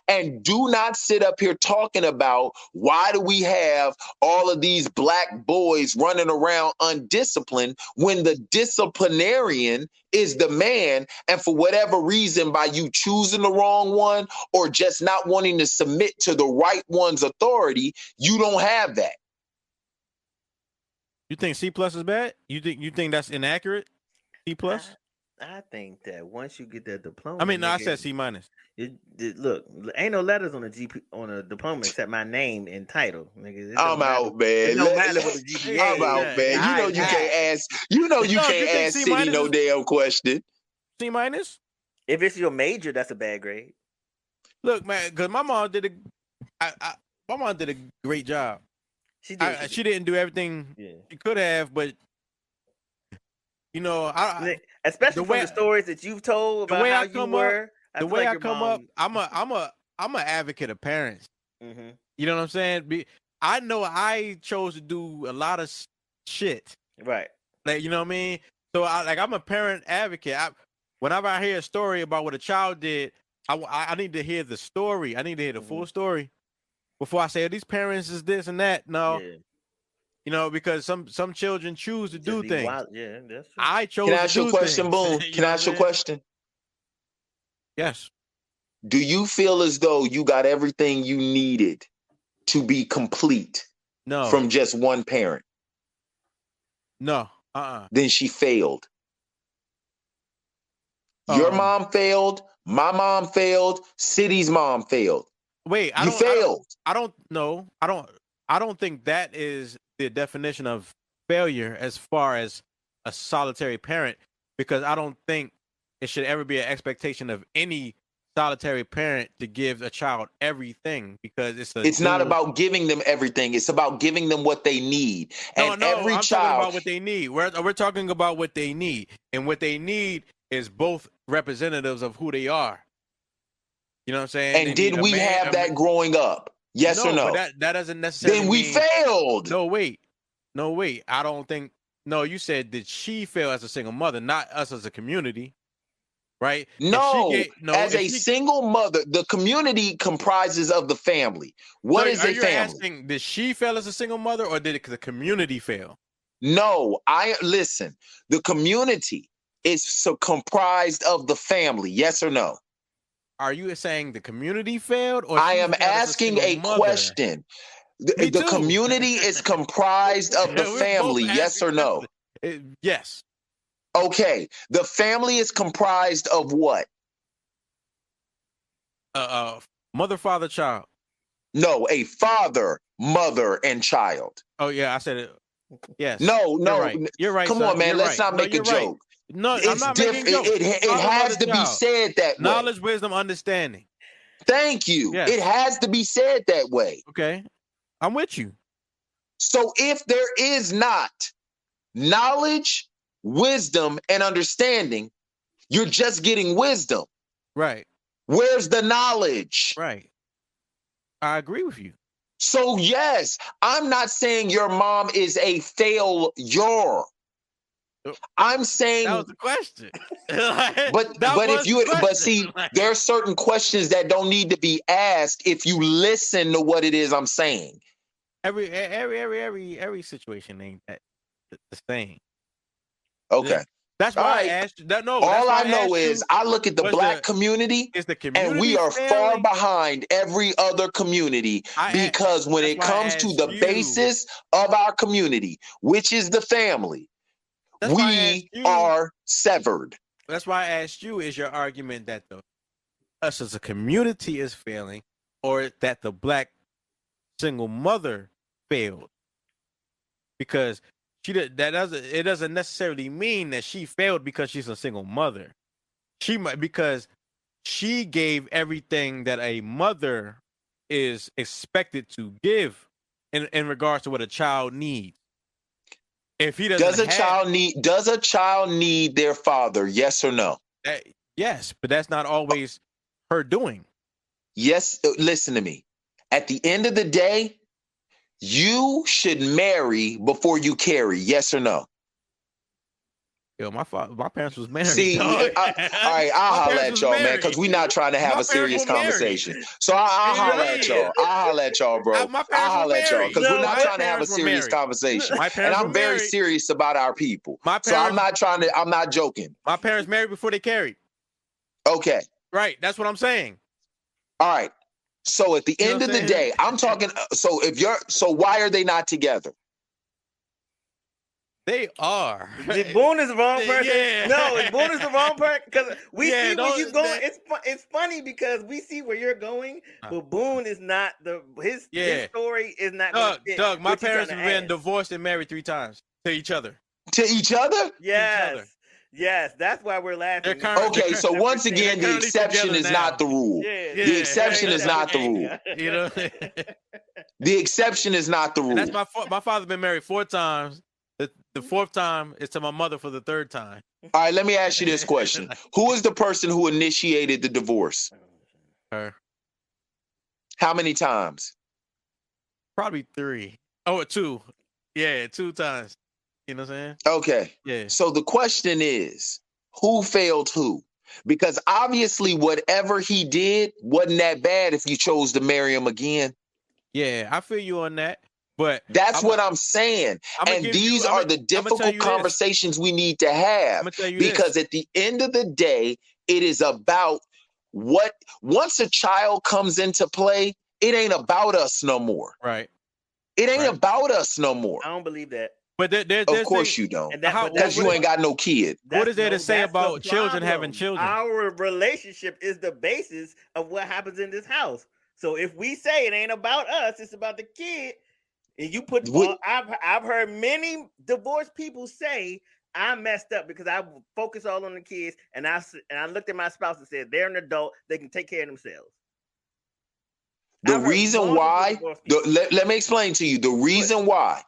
And do not sit up here talking about why do we have all of these Black boys running around undisciplined when the disciplinarian is the man. And for whatever reason, by you choosing the wrong one or just not wanting to submit to the right one's authority, you don't have that. You think C plus is bad? You think that's inaccurate? C plus? I think that once you get that diploma, I mean, no, I said C minus. Look, ain't no letters on a diploma except my name and title. Nigga, I'm out, man. It don't matter what the GPA. I'm out, man. You know you can't ask. You know you can't ask City no damn question. C minus. If it's your major, that's a bad grade. Look, man, because my mom did a great job. She didn't do everything she could have, but you know, especially from the stories that you've told about how you were. The way I come up, I'm an advocate of parents. Mm-hmm. You know what I'm saying? I know I chose to do a lot of shit. Right. Like, you know what I mean? So I'm a parent advocate. Whenever I hear a story about what a child did, I need to hear the story. I need to hear the full story before I say, oh, these parents is this and that. No. Yeah. You know, because some children choose to do things. Wild. Yeah, that's true. I chose. Can I ask you a question, Boone? Can I ask you a question? Yes. Do you feel as though you got everything you needed to be complete? No. From just one parent? No. Then she failed. Your mom failed. My mom failed. City's mom failed. Wait, you failed. I don't know. I don't think that is the definition of failure as far as a solitary parent, because I don't think it should ever be an expectation of any solitary parent to give a child everything, because it's not about giving them everything. It's about giving them what they need. And every I'm child, talking about what they need. We're talking about what they need, and what they need is both representatives of who they are. You know what I'm saying? And did we have that growing up? Yes or no? But that doesn't necessarily then we failed. No, wait. I don't think. No, you said did she fail as a single mother, not us as a community, right? No, as a single mother, the community comprises of the family. What is a family? Asking, did she fail as a single mother, or did the community fail? No, listen. The community is comprised of the family. Yes or no? Are you saying the community failed, or I am asking a question? The community is comprised of the family. Yes or no? Yes. Okay. The family is comprised of what? Mother, father, child. No, a father, mother, and child. Oh yeah, I said it. Yes. No. You're right. Come on, man. Let's not make a joke. No, I'm It's not making different. jokes. It Father, has mother, to be child. said that way. Knowledge, wisdom, understanding. Thank you. Yes. It has to be said that way. Okay, I'm with you. So if there is not knowledge, wisdom, and understanding, you're just getting wisdom. Right. Where's the knowledge? Right. I agree with you. So yes, I'm not saying your mom is a failure. I'm saying that was the question. but see, there are certain questions that don't need to be asked if you listen to what it is I'm saying. Every situation ain't that the same. Okay. That's why I asked you. All I know is I look at the black community, and we are far behind every other community because when it comes to the basis of our community, which is the family, we are severed. That's why I asked you, is your argument that us as a community is failing, or that the black single mother failed? Because it doesn't necessarily mean that she failed because she's a single mother. She might, because she gave everything that a mother is expected to give in regards to what a child needs. If he doesn't, does a child need their father? Yes or no? Yes, but that's not always her doing. Yes, listen to me. At the end of the day, you should marry before you carry. Yes or no? Yo, my parents was married. See, all right, I'll holler at y'all, man, because we're not trying to have a serious conversation. So I'll holler at y'all. I'll holler at y'all, bro. I'll holler at y'all, because we're not trying to have a serious conversation. And I'm very serious about our people. So I'm not joking. My parents married before they carried. Okay. Right, that's what I'm saying. All right. So at the end of the day, I'm talking. So why are they not together? They are. Boone is the wrong person. Yeah. No, Boone is the wrong person because we see where you're going. It's funny because we see where you're going, but Boone is not his story is not. Doug, my parents have been divorced and married 3 times to each other. To each other? Yes. Yes, that's why we're laughing. Okay, so once again, the exception is not the rule. The exception is not the rule. You know, the exception is not the rule. And that's my father's been married 4 times. The 4th time is to my mother for the 3rd time. All right, let me ask you this question: who is the person who initiated the divorce? Her. How many times? Probably 3. Oh, 2. Yeah, 2 times. You know what I'm saying? Okay. Yeah. So the question is, who failed who? Because obviously whatever he did wasn't that bad if you chose to marry him again. Yeah, I feel you on that. But that's what I'm saying. And these are the difficult conversations we need to have. Because at the end of the day, it is about once a child comes into play, it ain't about us no more. Right. It ain't about us no more. I don't believe that. But of course you don't. Because you ain't got no kid. What is there to say about children having children? Our relationship is the basis of what happens in this house. So if we say it ain't about us, it's about the kid. And you put, I've heard many divorced people say, I messed up because I focused all on the kids, and I looked at my spouse and said, they're an adult, they can take care of themselves. The reason why, let me explain to you, the reason why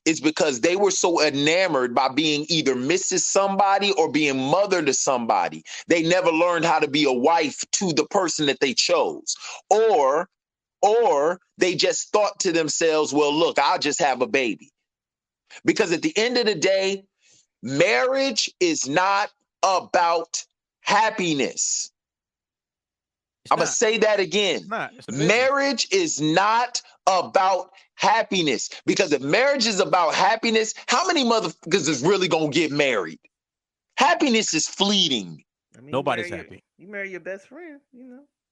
is because they were so enamored by being either Mrs. Somebody or being mother to somebody. They never learned how to be a wife to the person that they chose. Or they just thought to themselves, well, look, I'll just have a baby. Because at the end of the day, marriage is not about happiness. I'm going to say that again. Marriage is not about happiness. Because if marriage is about happiness, how many motherfuckers is really going to get married? Happiness is fleeting. I mean, nobody's happy. You marry your best friend,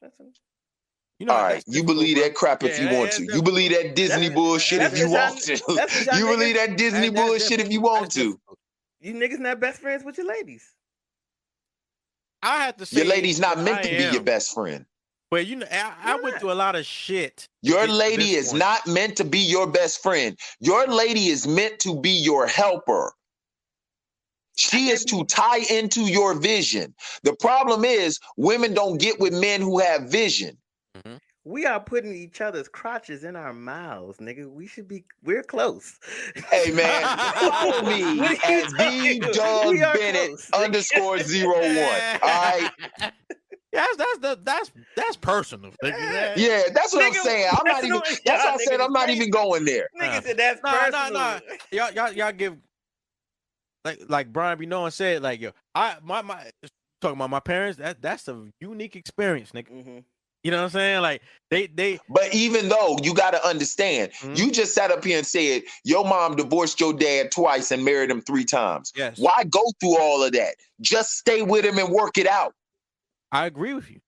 that's all right, you believe that crap if you want to. You believe that Disney bullshit if you want to. You believe that Disney bullshit if you want to. You niggas not best friends with your ladies. I have to say, your lady's not meant to be your best friend. But you know, I went through a lot of shit. Your lady is not meant to be your best friend. Your lady is meant to be your helper. She is to tie into your vision. The problem is women don't get with men who have vision. Mm-hmm. We are putting each other's crotches in our mouths, nigga. We're close. Hey man, follow me at _Bennett_01. All right. That's personal. Yeah, that's what I'm saying. I'm not even. That's why I said I'm not even going there. Nigga said that's personal. No. Y'all give like Brian B. Nolan said, like, yo, my talking about my parents. That's a unique experience, nigga. Mm-hmm. You know what I'm saying? Like they. But even though you got to understand, you just sat up here and said your mom divorced your dad twice and married him 3 times. Yes. Why go through all of that? Just stay with him and work it out. I agree with you.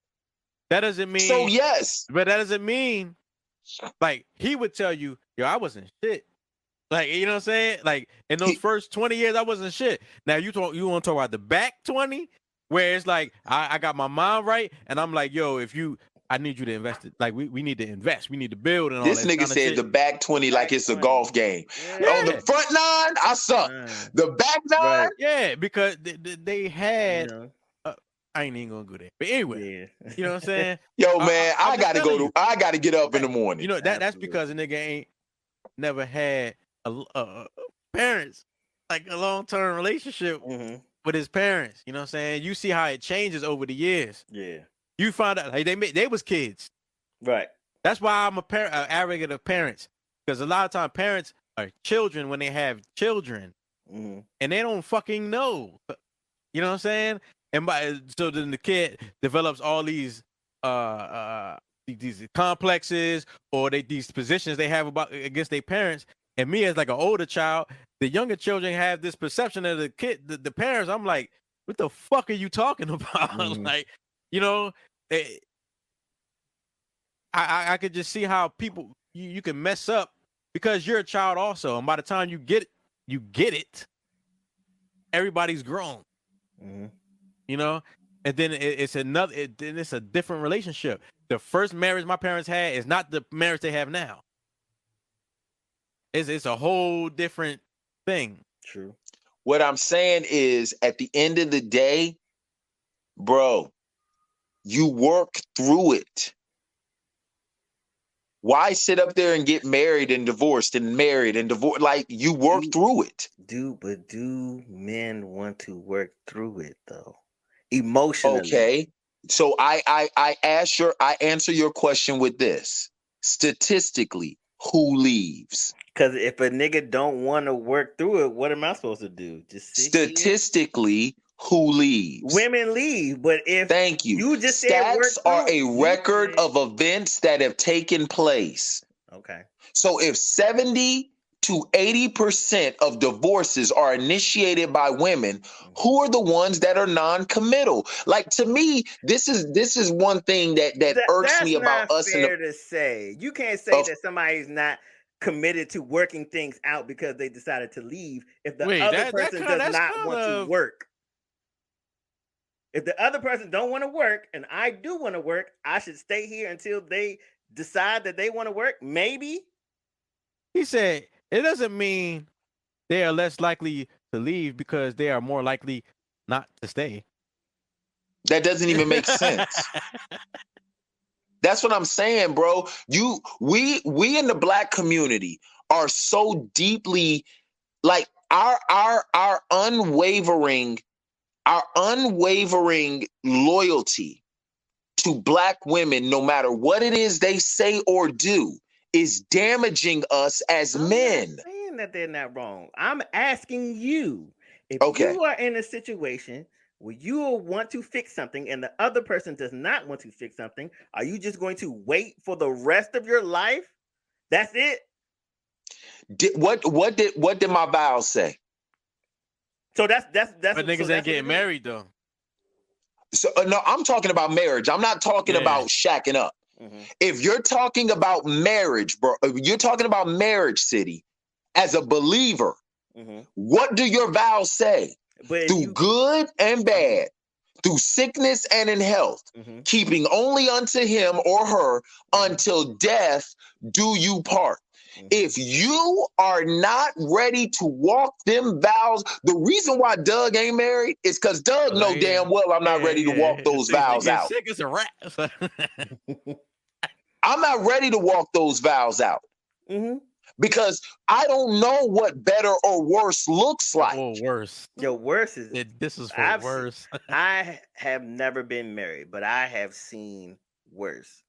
That doesn't mean. So yes, but that doesn't mean. Like he would tell you, yo, I wasn't shit. Like, you know what I'm saying? Like in those first 20 years, I wasn't shit. Now you want to talk about the back 20, where it's like I got my mind right, and I'm like, yo, I need you to invest it. Like we need to invest. We need to build and all this that. This nigga said shit. The back 20 like it's 20. A golf game. Yeah. On the front 9, I suck. The back 9, right. Yeah, because they had. I ain't even gonna go there. But anyway, you know what I'm saying? Yo, man, I gotta go. I gotta get up in the morning. You know that's because a nigga ain't never had a parents, like a long-term relationship with his parents. You know what I'm saying? You see how it changes over the years. Yeah. You find out like they was kids. Right. That's why I'm an advocate of parents, because a lot of times parents are children when they have children, and they don't fucking know. You know what I'm saying? And so then the kid develops all these complexes or these positions they have against their parents. And me as like an older child, the younger children have this perception of the kid, the parents. I'm like, what the fuck are you talking about? Like, you know, I could just see how people you can mess up because you're a child also, and by the time you get it, everybody's grown. You know, and then it's a different relationship. The first marriage my parents had is not the marriage they have now. It's a whole different thing. True. What I'm saying is, at the end of the day, bro, you work through it. Why sit up there and get married and divorced and married and divorced? Like, you work through it. But do men want to work through it though? Emotionally. Okay. So I answer your question with this. Statistically, who leaves? Because if a nigga don't want to work through it, what am I supposed to do? Just statistically, who leaves? Women leave, but if thank you just stats are a record of events that have taken place. Okay. So if 70 to 80% of divorces are initiated by women, who are the ones that are non-committal? Like, to me, this is one thing that irks me about us. That's not fair to say. You can't say that somebody's not committed to working things out because they decided to leave if the other person does not want to work. If the other person don't want to work and I do want to work, I should stay here until they decide that they want to work. Maybe. He said it doesn't mean they are less likely to leave because they are more likely not to stay. That doesn't even make sense. That's what I'm saying, bro. We in the Black community are so deeply, like, our unwavering loyalty to Black women, no matter what it is they say or do, is damaging us as men. I'm not saying that they're not wrong. I'm asking you, if you are in a situation where you will want to fix something and the other person does not want to fix something, are you just going to wait for the rest of your life? That's it. What did my vows say? So that's. But niggas ain't getting married though. So no, I'm talking about marriage. I'm not talking about shacking up. If you're talking about marriage, bro, if you're talking about marriage, City, as a believer, what do your vows say? But through good and bad, through sickness and in health, keeping only unto him or her until death do you part. If you are not ready to walk them vows, the reason why Doug ain't married is because Doug know damn well I'm not ready to walk those vows out. Sick as a rat. I'm not ready to walk those vows out. Because I don't know what better or worse looks like. Oh, worse. Yo, worse is this is for worse. I have never been married, but I have seen worse.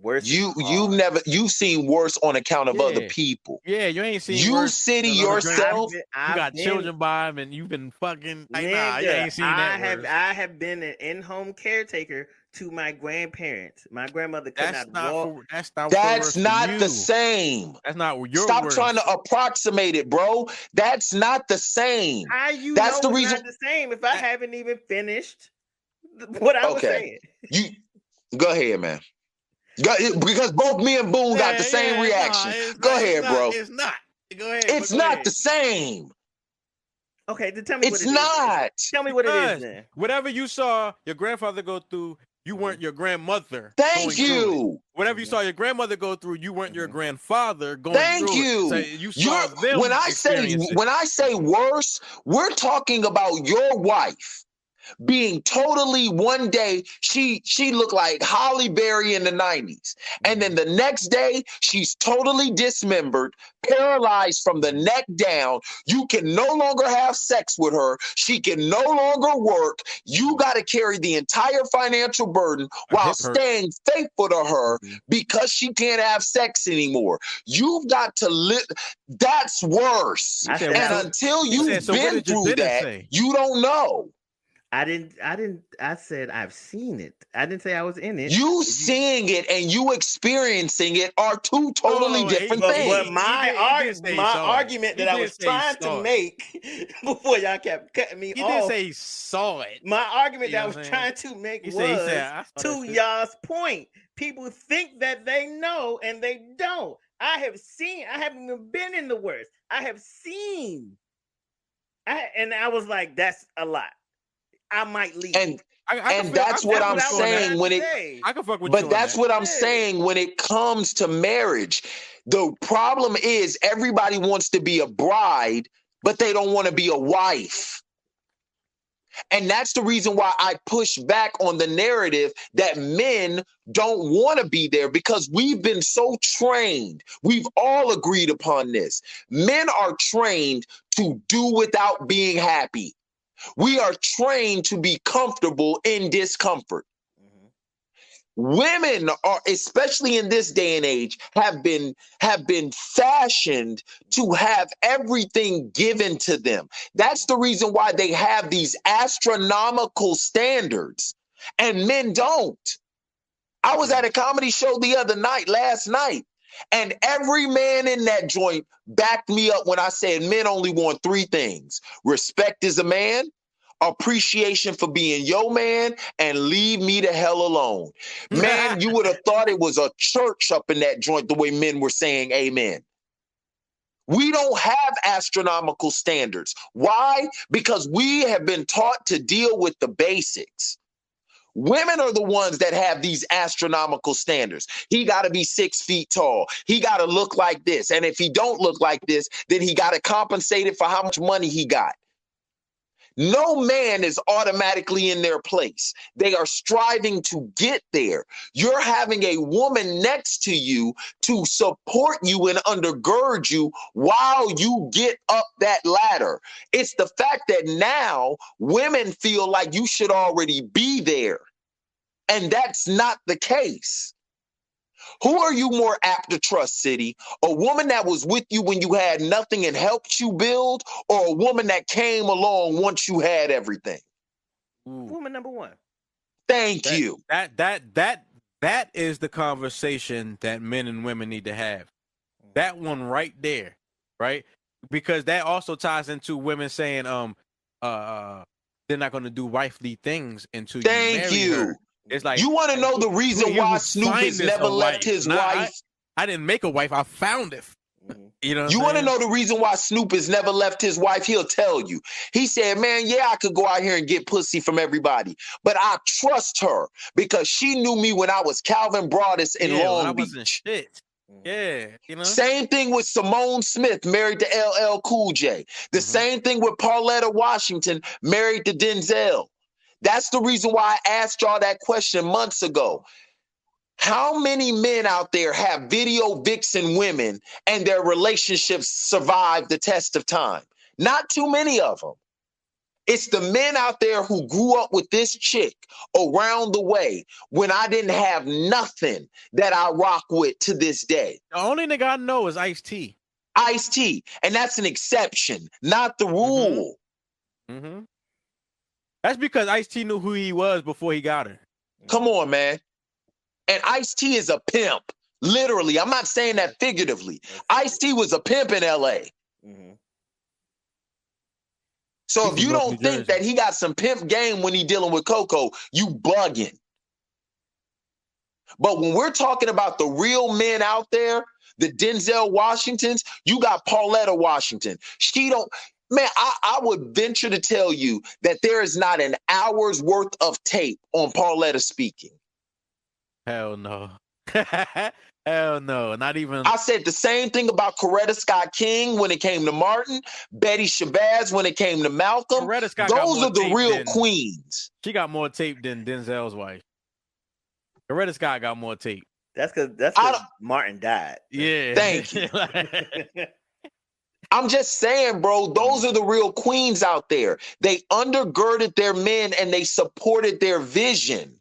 Worse. You've seen worse on account of other people. Yeah, you ain't seen you worse. City yourself. You got children by him, and you've been fucking. Like, nah, you ain't seen that. I have been an in-home caretaker to my grandparents. My grandmother could not walk. That's not the same. That's not your Stop trying to approximate it, bro. That's not the same. How you That's know the it's reason. Not the same if I haven't even finished what I was saying. You go ahead, man. Because both me and Boone got the same reaction. Go ahead, bro. It's not. Go ahead. It's not the same. Okay, then tell me what it is. It's not. Tell me what it is then. Whatever you saw your grandfather go through, you weren't your grandmother. Thank you. Whatever you saw your grandmother go through, you weren't your grandfather going through. Thank you. So you saw them. When I say worse, we're talking about your wife being totally one day she looked like Holly Berry in the 90s, and then the next day she's totally dismembered, paralyzed from the neck down. You can no longer have sex with her. She can no longer work. You got to carry the entire financial burden while staying faithful to her because she can't have sex anymore. You've got to live. That's worse. And until you've been through that, you don't know. I said I've seen it. I didn't say I was in it. You seeing it and you experiencing it are two totally different things. But my argument that I was trying to make before y'all kept cutting me off. He didn't say he saw it. My argument that I was trying to make was to y'all's point. People think that they know and they don't. I haven't even been in the worst. I have seen. And I was like, that's a lot. I might leave. And that's what I'm saying when it. I can fuck with you. But that's what I'm saying when it comes to marriage. The problem is everybody wants to be a bride, but they don't want to be a wife. And that's the reason why I push back on the narrative that men don't want to be there, because we've been so trained. We've all agreed upon this. Men are trained to do without being happy. We are trained to be comfortable in discomfort. Women are, especially in this day and age, have been fashioned to have everything given to them. That's the reason why they have these astronomical standards, and men don't. I was at a comedy show last night, and every man in that joint backed me up when I said men only want three things: respect as a man, appreciation for being your man, and leave me the hell alone. Man, you would have thought it was a church up in that joint the way men were saying amen. We don't have astronomical standards. Why? Because we have been taught to deal with the basics. Women are the ones that have these astronomical standards. He got to be 6 feet tall. He got to look like this. And if he don't look like this, then he got to compensate it for how much money he got. No man is automatically in their place. They are striving to get there. You're having a woman next to you to support you and undergird you while you get up that ladder. It's the fact that now women feel like you should already be there. And that's not the case. Who are you more apt to trust, City? A woman that was with you when you had nothing and helped you build, or a woman that came along once you had everything? Woman number one. Thank you. That is the conversation that men and women need to have. That one right there, right? Because that also ties into women saying, they're not going to do wifely things until you marry her. It's like, you want to know the reason why Snoop has never left his wife? I didn't make a wife. I found it. You know. You want to know the reason why Snoop has never left his wife? He'll tell you. He said, "Man, yeah, I could go out here and get pussy from everybody, but I trust her because she knew me when I was Calvin Broadus in Long Beach. Wasn't shit. Yeah, you know. Same thing with Simone Smith, married to LL Cool J. The same thing with Pauletta Washington, married to Denzel. That's the reason why I asked y'all that question months ago. How many men out there have video vixen women and their relationships survive the test of time? Not too many of them. It's the men out there who grew up with this chick around the way when I didn't have nothing that I rock with to this day. The only nigga I know is Ice-T. Ice-T. And that's an exception, not the rule. That's because Ice-T knew who he was before he got her. Come on, man. And Ice-T is a pimp. Literally. I'm not saying that figuratively. Ice-T was a pimp in LA. So if you don't think that he got some pimp game when he dealing with Coco, you bugging. But when we're talking about the real men out there, the Denzel Washingtons, you got Pauletta Washington. She don't, man, I would venture to tell you that there is not an hour's worth of tape on Pauletta speaking. Hell no. Hell no, not even. I said the same thing about Coretta Scott King when it came to Martin, Betty Shabazz when it came to Malcolm. Coretta Scott Those are the real queens. She got more tape than Denzel's wife. Coretta Scott got more tape. That's because Martin died. Yeah. Thank you. I'm just saying, bro, those are the real queens out there. They undergirded their men and they supported their vision.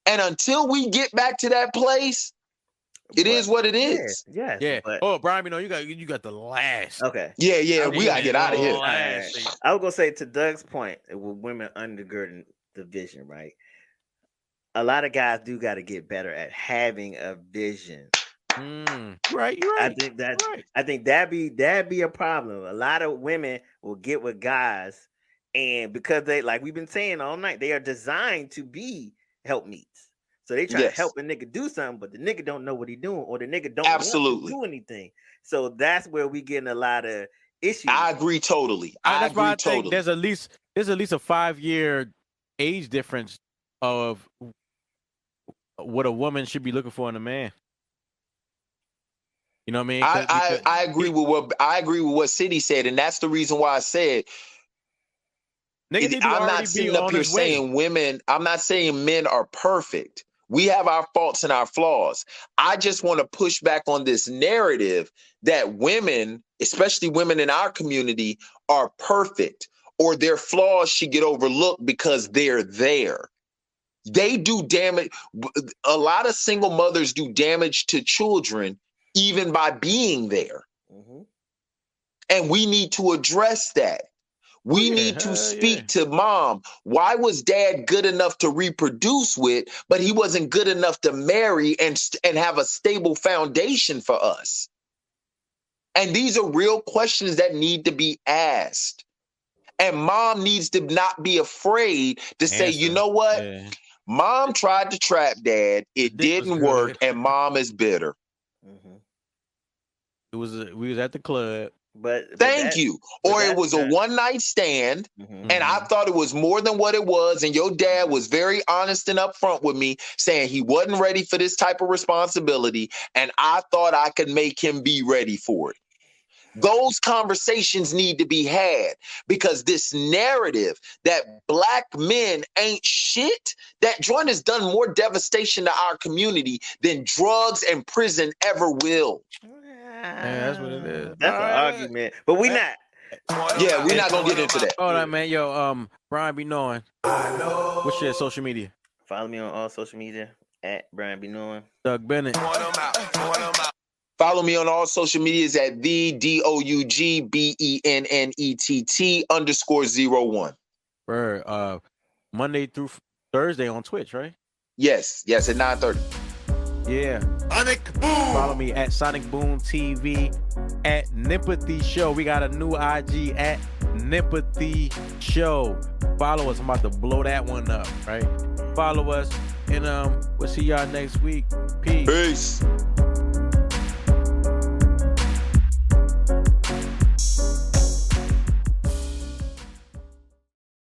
And until we get back to that place, it is what it is. Yeah. Yeah. But, Brian, you got the last. Okay. Yeah. We gotta get out of here. I was gonna say, to Doug's point, with women undergirding the vision, right? A lot of guys do got to get better at having a vision. Right. You're right. I think that'd be a problem. A lot of women will get with guys, and because they, like we've been saying all night, they are designed to be helpmeets. So they try to help a nigga do something, but the nigga don't know what he doing, or the nigga don't want to do anything. So that's where we getting a lot of issues. I agree totally. That's why I think there's at least a 5-year age difference of what a woman should be looking for in a man. You know what I mean? I agree with what City said, and that's the reason why I said I'm not sitting up here saying women. I'm not saying men are perfect. We have our faults and our flaws. I just want to push back on this narrative that women, especially women in our community, are perfect, or their flaws should get overlooked because they're there. They do damage. A lot of single mothers do damage to children even by being there. And we need to address that. We need to speak to mom. Why was dad good enough to reproduce with, but he wasn't good enough to marry and have a stable foundation for us? And these are real questions that need to be asked. And mom needs to not be afraid to say, you know what? Mom tried to trap dad. It didn't work. And mom is bitter. We was at the club. But thank you. Or it was a one-night stand, and I thought it was more than what it was. And your dad was very honest and upfront with me, saying he wasn't ready for this type of responsibility, and I thought I could make him be ready for it. Those conversations need to be had, because this narrative that black men ain't shit, that joint has done more devastation to our community than drugs and prison ever will. Yeah, that's what it is. That's an argument, but we not. Yeah, we're not gonna get into that. All right, man. Yo, Brian be knowing. What's your social media? Follow me on all social media at Brian be knowing. Doug Bennett. Follow me on all social medias at the DOUGBENNETT_01. For Monday through Thursday on Twitch, right? Yes, at 9:30. Yeah. Sonic Boom. Follow me at Sonic Boom TV, at Nempathy Show. We got a new IG at Nempathy Show. Follow us. I'm about to blow that one up, right? Follow us, and we'll see y'all next week. Peace.